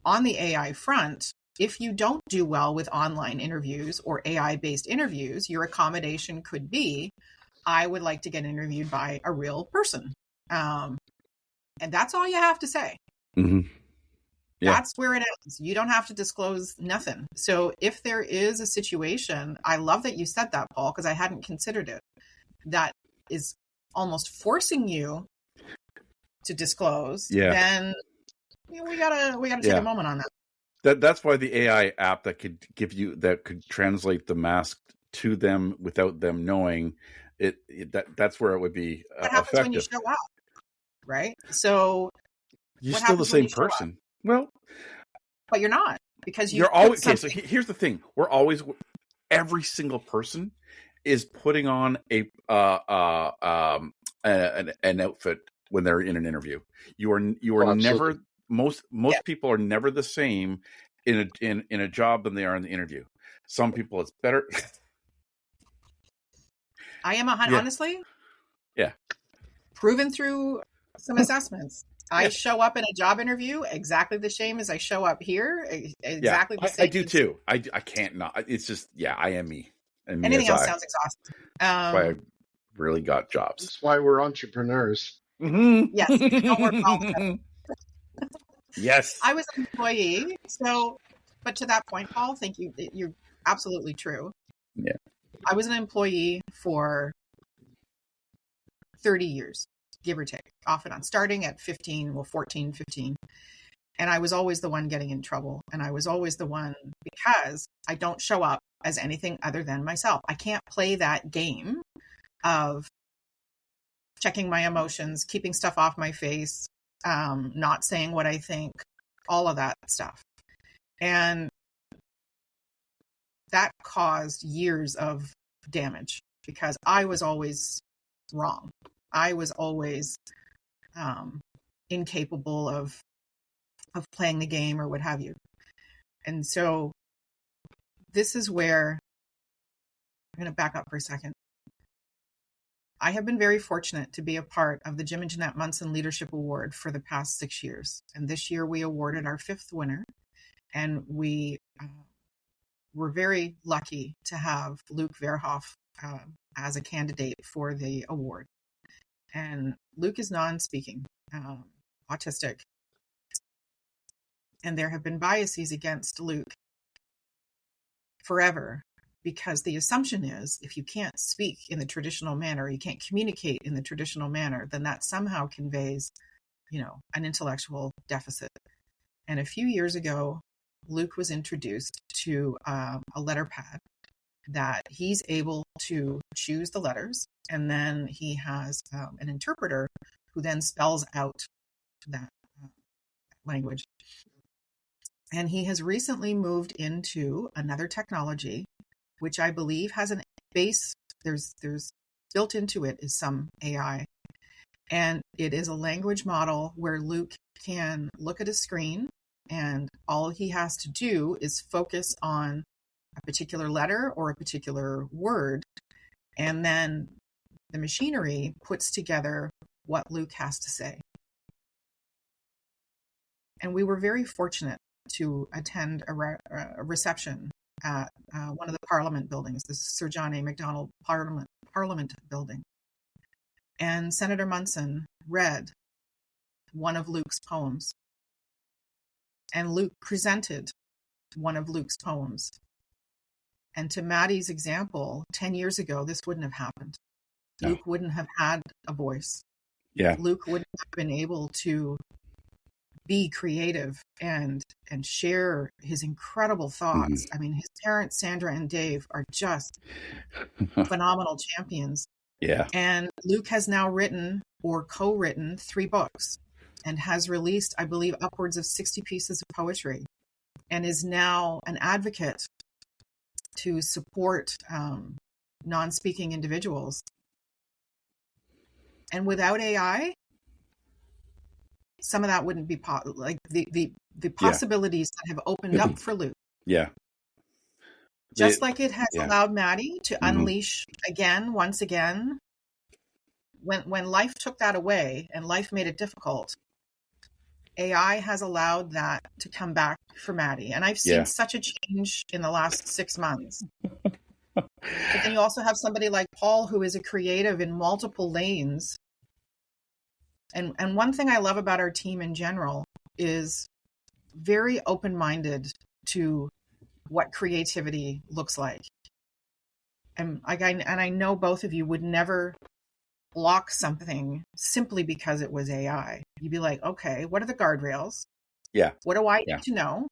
on the AI front, if you don't do well with online interviews or AI-based interviews, your accommodation could be, I would like to get interviewed by a real person. And that's all you have to say. Mm-hmm. Yeah. That's where it ends. You don't have to disclose nothing. So if there is a situation, I love that you said that, Paul, because I hadn't considered it, that is almost forcing you to disclose, then we gotta take a moment on that. That's why the AI app that could translate the mask to them without them knowing it, that's where it would be what happens effective. When you show up, right? So you're still the same person. Well, but you're not, because you're always okay. So here's the thing: every single person is putting on an outfit when they're in an interview. You are Oh, never absolutely. most Yeah. people are never the same in a job than they are in the interview. Some people it's better. I am Yeah. honestly Yeah. proven through some assessments. I Yeah. show up in a job interview exactly the same as I show up here. Yeah, Exactly the same. I do too. I can't not. It's just, yeah, I am me. And me Anything as else I. sounds exhausting. That's why I really got jobs. That's why we're entrepreneurs. Yes, no more politics. Yes. I was an employee, but to that point, Paul, thank you. You're absolutely true. Yeah. I was an employee for 30 years, give or take, off and on, starting at 14, 15. And I was always the one getting in trouble. And I was always the one because I don't show up as anything other than myself. I can't play that game of checking my emotions, keeping stuff off my face, not saying what I think, all of that stuff. And that caused years of damage because I was always wrong. I was always incapable of playing the game or what have you. And so this is where I'm going to back up for a second. I have been very fortunate to be a part of the Jim and Jeanette Munson Leadership Award for the past 6 years. And this year we awarded our 5th winner. And we were very lucky to have Luke Verhoff as a candidate for the award. And Luke is non-speaking, autistic. And there have been biases against Luke forever because the assumption is if you can't speak in the traditional manner, you can't communicate in the traditional manner, then that somehow conveys, an intellectual deficit. And a few years ago, Luke was introduced to a letter pad that he's able to choose the letters, and then he has an interpreter who then spells out that language. And he has recently moved into another technology, which I believe has an base. There's built into it is some AI. And it is a language model where Luke can look at a screen and all he has to do is focus on a particular letter or a particular word. And then the machinery puts together what Luke has to say. And we were very fortunate to attend a reception at one of the Parliament buildings, the Sir John A. Macdonald Parliament building. And Senator Munson read one of Luke's poems. And Luke presented one of Luke's poems. And to Maddie's example, 10 years ago, this wouldn't have happened. No. Luke wouldn't have had a voice. Yeah. Luke wouldn't have been able to be creative and share his incredible thoughts. Mm-hmm. I mean, his parents, Sandra and Dave, are just phenomenal champions. Yeah. And Luke has now written or co-written 3 books and has released, I believe, upwards of 60 pieces of poetry and is now an advocate to support non-speaking individuals. And without AI, some of that wouldn't be like the possibilities that have opened up for Luke. Yeah. Just like it has allowed Maddie to unleash once again. When life took that away and life made it difficult, AI has allowed that to come back for Maddie. And I've seen such a change in the last 6 months. But then you also have somebody like Paul, who is a creative in multiple lanes. And one thing I love about our team in general is very open-minded to what creativity looks like. And I know both of you would never block something simply because it was AI. You'd be like, okay, what are the guardrails? Yeah. What do I need to know?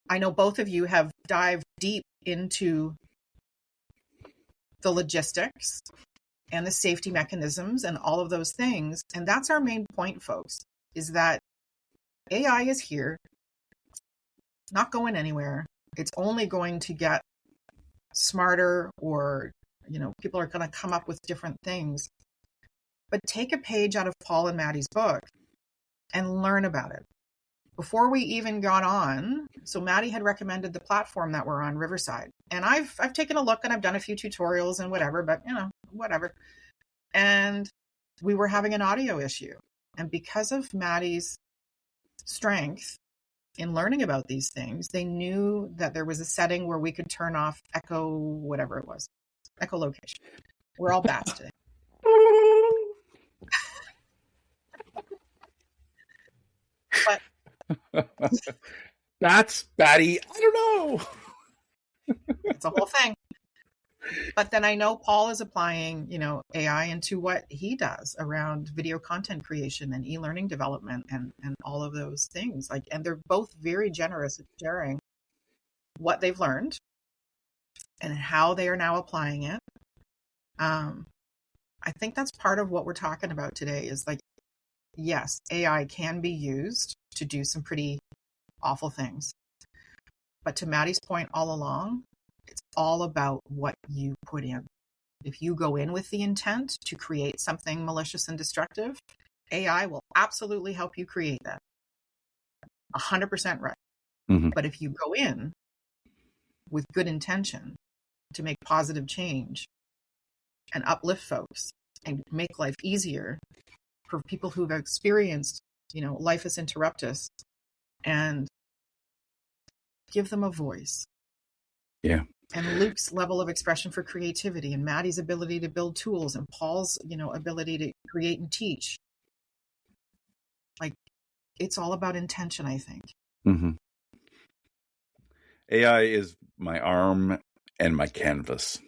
I know both of you have dived deep into the logistics and the safety mechanisms and all of those things. And that's our main point, folks, is that AI is here, not going anywhere. It's only going to get smarter, or, people are going to come up with different things. but take a page out of Paul and Maddie's book and learn about it. Before we even got on, so Maddie had recommended the platform that we're on, Riverside. And I've taken a look and I've done a few tutorials and whatever, but whatever. And we were having an audio issue. And because of Maddie's strength in learning about these things, they knew that there was a setting where we could turn off echo, whatever it was, echolocation. We're all bats today. But That's batty. I don't know. it's a whole thing. But then I know Paul is applying, AI into what he does around video content creation and e-learning development and all of those things. And they're both very generous at sharing what they've learned and how they are now applying it. I think that's part of what we're talking about today is yes, AI can be used to do some pretty awful things. But to Maddie's point all along, it's all about what you put in. If you go in with the intent to create something malicious and destructive, AI will absolutely help you create that. 100% right. Mm-hmm. But if you go in with good intention to make positive change and uplift folks and make life easier for people who've experienced, life is interruptus, and give them a voice. Yeah. And Luke's level of expression for creativity and Maddie's ability to build tools and Paul's, ability to create and teach. It's all about intention, I think. Mm-hmm. AI is my arm and my canvas.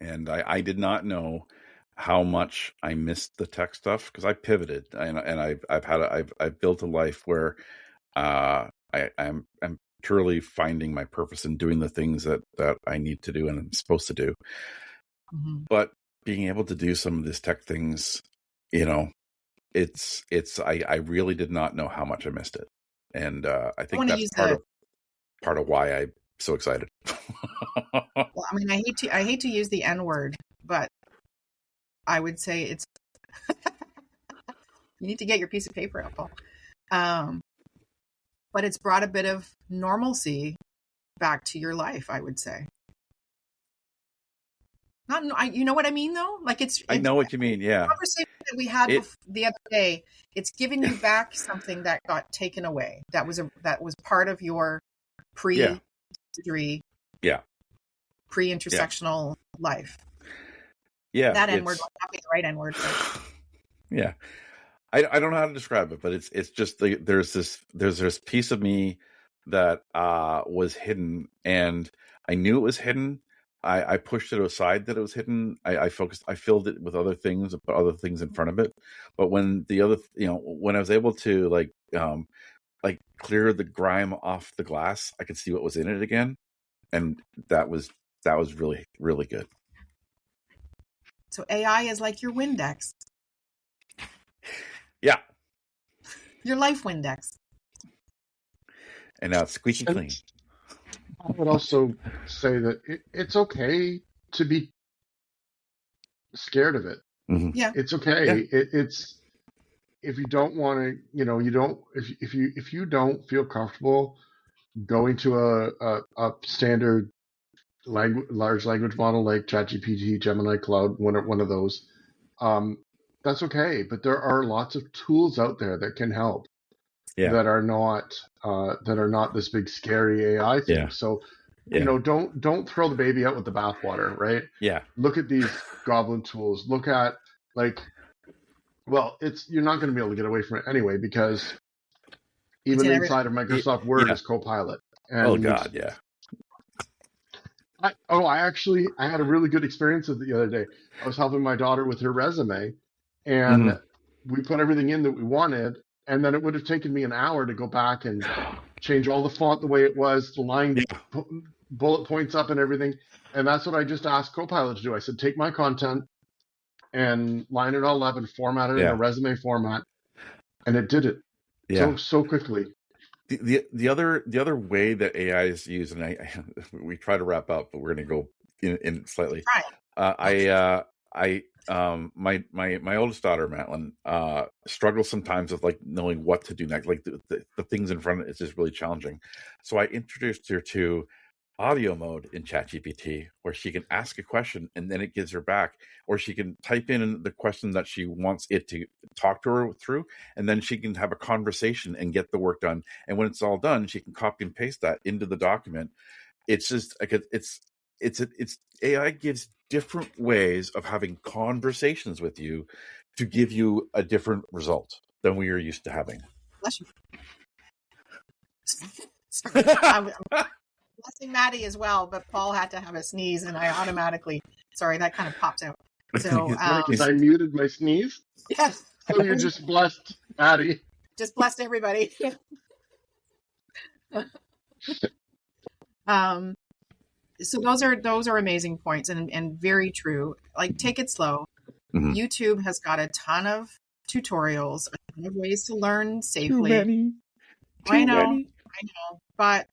And I did not know how much I missed the tech stuff because I pivoted and I've built a life where I'm truly finding my purpose and doing the things that I need to do and I'm supposed to do. Mm-hmm. But being able to do some of these tech things, I really did not know how much I missed it. And I think that's part of why I'm so excited. Well, I mean, I hate to use the N word, but I would say it's you need to get your piece of paper out, Paul. But it's brought a bit of normalcy back to your life, I would say. You know what I mean, though? I know what you mean, yeah. The conversation that we had the other day, it's given you back something that got taken away. That was part of your pre-surgery, pre-intersectional life. Yeah, that N word might not be the right N word. Yeah, I don't know how to describe it, but it's just there's this piece of me that was hidden, and I knew it was hidden. I pushed it aside that it was hidden. I filled it with other things, put other things in front of it. But when when I was able to clear the grime off the glass, I could see what was in it again, and that was really, really good. So AI is like your Windex. Yeah. Your life Windex. And now it's squeaky clean. I would also say that it's okay to be scared of it. Mm-hmm. Yeah. It's okay. Yeah. It's if you don't want to, if you don't feel comfortable going to a standard large language model like ChatGPT, Gemini, Cloud, one of those, that's okay. But there are lots of tools out there that can help. Yeah. That are not this big scary AI thing. Yeah. So, don't throw the baby out with the bathwater, right? Yeah. Look at these goblin tools. Look at you're not going to be able to get away from it anyway because even inside of Microsoft Word is Copilot. And oh God, yeah. I had a really good experience with it the other day. I was helping my daughter with her resume, and we put everything in that we wanted. And then it would have taken me an hour to go back and change all the font the way it was, the line, bullet points up and everything. And that's what I just asked Copilot to do. I said, take my content and line it all up and format it in a resume format. And it did it so quickly. The other way that AI is used, and we try to wrap up, but we're going to go in slightly. Right. my oldest daughter, Madeline, struggles sometimes with like knowing what to do next. Like the things in front of it is just really challenging. So I introduced her to audio mode in ChatGPT, where she can ask a question and then it gives her back, or she can type in the question that she wants it to talk to her through, and then she can have a conversation and get the work done. And when it's all done, she can copy and paste that into the document. It's just like it's AI gives different ways of having conversations with you to give you a different result than we are used to having. Bless you. Sorry. I'm blessing Maddie as well, but Paul had to have a sneeze, and I automatically, sorry, that kind of popped out. So, Because I muted my sneeze. yes. So you just blessed Maddie. Just blessed everybody. So those are amazing points and very true. Like, take it slow. Mhm. YouTube has got a ton of tutorials, a ton of ways to learn safely. I know, but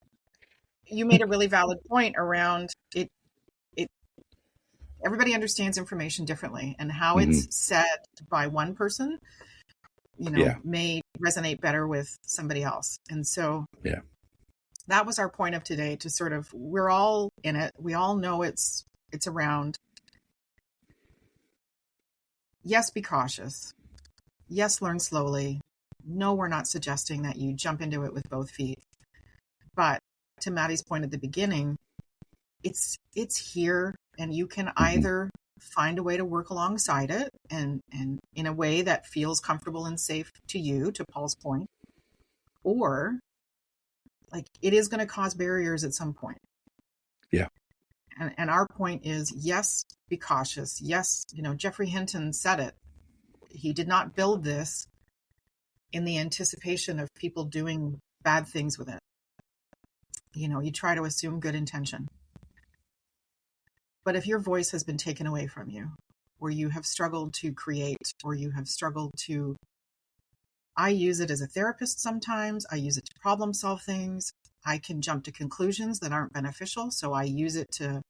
you made a really valid point around it. Everybody understands information differently, and how it's said by one person, may resonate better with somebody else. And so, that was our point of today, to sort of, we're all in it. We all know it's around. Yes, be cautious. Yes, learn slowly. No, we're not suggesting that you jump into it with both feet. But to Maddie's point at the beginning, it's here, and you can either find a way to work alongside it and in a way that feels comfortable and safe to you, to Paul's point, or like, it is going to cause barriers at some point. Yeah. And our point is, yes, be cautious. Yes, Jeffrey Hinton said it. He did not build this in the anticipation of people doing bad things with it. You try to assume good intention. But if your voice has been taken away from you, or you have struggled to create, or you have struggled to, I use it as a therapist sometimes. I use it to problem solve things. I can jump to conclusions that aren't beneficial, so I use it to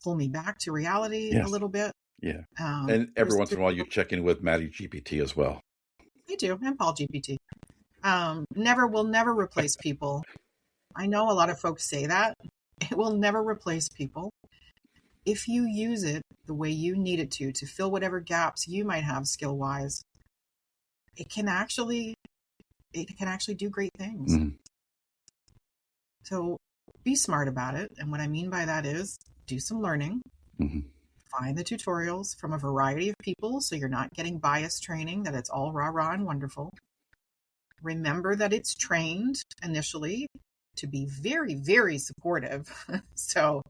pull me back to reality a little bit. Yeah. And every once in a while you check in with Maddie GPT as well. I do, and Paul GPT. Will never replace people. I know a lot of folks say that. It will never replace people. If you use it the way you need it to fill whatever gaps you might have skill-wise, it can actually do great things. Mm-hmm. So be smart about it. And what I mean by that is, do some learning. Mm-hmm. Find the tutorials from a variety of people, so you're not getting bias training, that it's all rah-rah and wonderful. Remember that it's trained initially to be very, very supportive. So,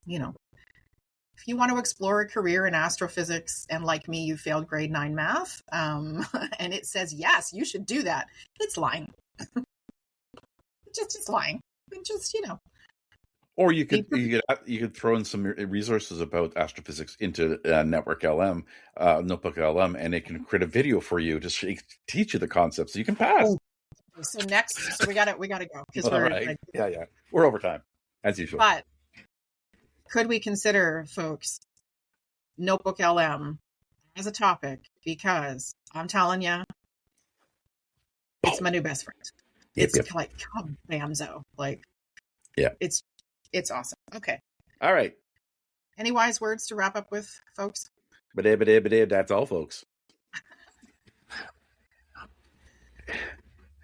if you want to explore a career in astrophysics, and like me, you failed grade 9 math, and it says, yes, you should do that, it's lying. It's lying. It just, Or you could throw in some resources about astrophysics into Network LM, Notebook LM, and it can create a video for you to teach you the concepts so you can pass. So we got to go, because we're right. We're over time as usual. But could we consider, folks, Notebook LM as a topic? Because I'm telling you, it's my new best friend. It's like bamzo. Like, it's awesome. Okay. All right. Any wise words to wrap up with, folks? That's all, folks.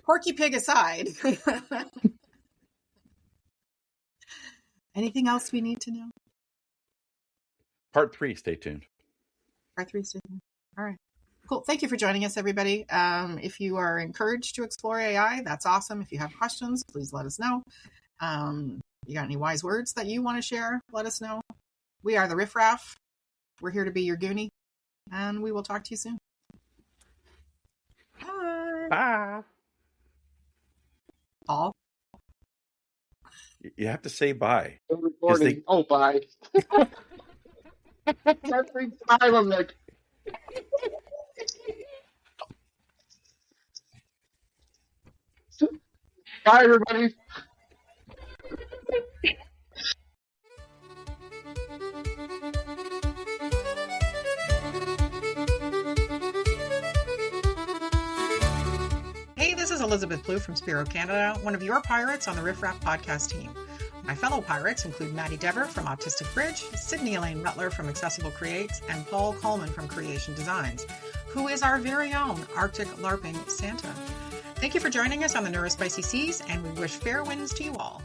Porky Pig aside. Anything else we need to know? Part 3, stay tuned. Part 3, stay tuned. All right. Cool. Thank you for joining us, everybody. If you are encouraged to explore AI, that's awesome. If you have questions, please let us know. You got any wise words that you want to share? Let us know. We are the Riff Raff. We're here to be your Goonie, and we will talk to you soon. Bye. Bye. Paul? You have to say bye. Recording. Oh, bye. Every time I'm like... Bye, everybody. is Elizabeth Blue from Spiro, Canada, one of your pirates on the Riff Raff podcast team. My fellow pirates include Maddie Dever from Autistic Bridge, Sydney Elaine Rutler from Accessible Creates, and Paul Coleman from Creation Designs, who is our very own Arctic LARPing Santa. Thank you for joining us on the Neurospicy Seas, and we wish fair winds to you all.